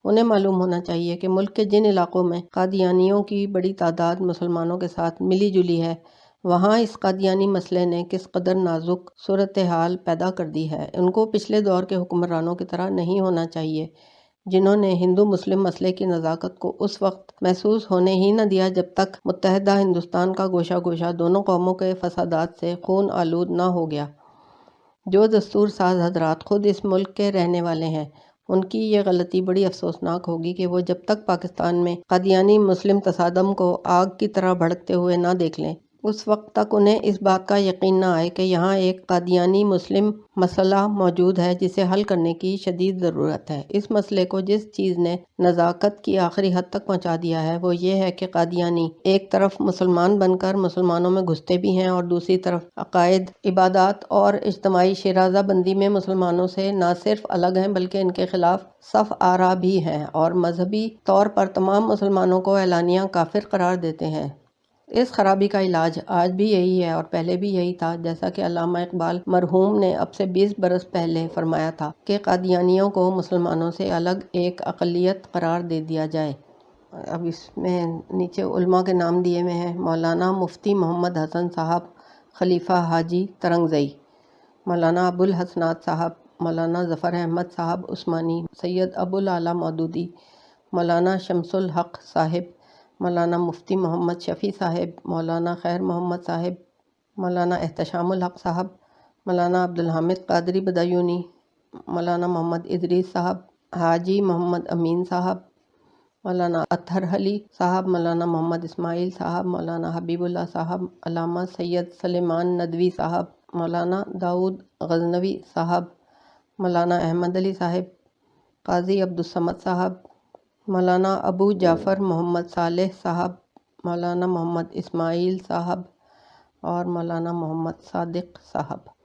انہیں معلوم ہونا چاہیے کہ ملک کے جن علاقوں میں قادیانیوں کی بڑی تعداد مسلمانوں کے ساتھ ملی جلی ہے، وہاں اس قادیانی مسئلے نے کس قدر نازک صورتحال پیدا کر دی ہے۔ ان کو پچھلے دور کے حکمرانوں کی طرح نہیں ہونا چاہیے جنہوں نے ہندو مسلم مسئلے کی نزاکت کو اس وقت محسوس ہونے ہی نہ دیا جب تک متحدہ ہندوستان کا گوشہ گوشہ دونوں قوموں کے فسادات سے خون آلود نہ ہو گیا۔ جو دستور ساز حضرات خود اس ملک کے رہنے والے ہیں، ان کی یہ غلطی بڑی افسوسناک ہوگی کہ وہ جب تک پاکستان میں قادیانی مسلم تصادم کو آگ کی طرح بھڑکتے ہوئے نہ دیکھ لیں اس وقت تک انہیں اس بات کا یقین نہ آئے کہ یہاں ایک قادیانی مسلم مسئلہ موجود ہے جسے حل کرنے کی شدید ضرورت ہے۔ اس مسئلے کو جس چیز نے نزاکت کی آخری حد تک پہنچا دیا ہے وہ یہ ہے کہ قادیانی ایک طرف مسلمان بن کر مسلمانوں میں گھستے بھی ہیں اور دوسری طرف عقائد، عبادات اور اجتماعی شیرازہ بندی میں مسلمانوں سے نہ صرف الگ ہیں بلکہ ان کے خلاف صف آرا بھی ہیں اور مذہبی طور پر تمام مسلمانوں کو اعلانیہ کافر قرار دیتے ہیں۔ اس خرابی کا علاج آج بھی یہی ہے اور پہلے بھی یہی تھا، جیسا کہ علامہ اقبال مرحوم نے اب سے 20 برس پہلے فرمایا تھا کہ قادیانیوں کو مسلمانوں سے الگ ایک اقلیت قرار دے دیا جائے۔ اب اس میں نیچے علماء کے نام دیے ہوئے ہیں: مولانا مفتی محمد حسن صاحب خلیفہ حاجی ترنگزئی، مولانا ابو الحسنات صاحب، مولانا ظفر احمد صاحب عثمانی، سید ابو الاعلیٰ مودودی، مولانا شمس الحق صاحب، مولانا مفتی محمد شفیع صاحب، مولانا خیر محمد صاحب، مولانا احتشام الحق صاحب، مولانا عبدالحامد قادری بدایونی، مولانا محمد ادریس صاحب، حاجی محمد امین صاحب، مولانا اطہر علی صاحب، مولانا محمد اسماعیل صاحب، مولانا حبیب اللہ صاحب، علامہ سید سلیمان ندوی صاحب، مولانا داؤد غزنوی صاحب، مولانا احمد علی صاحب، قاضی عبدالصمد صاحب، مولانا ابو جعفر محمد صالح صاحب، مولانا محمد اسماعیل صاحب اور مولانا محمد صادق صاحب۔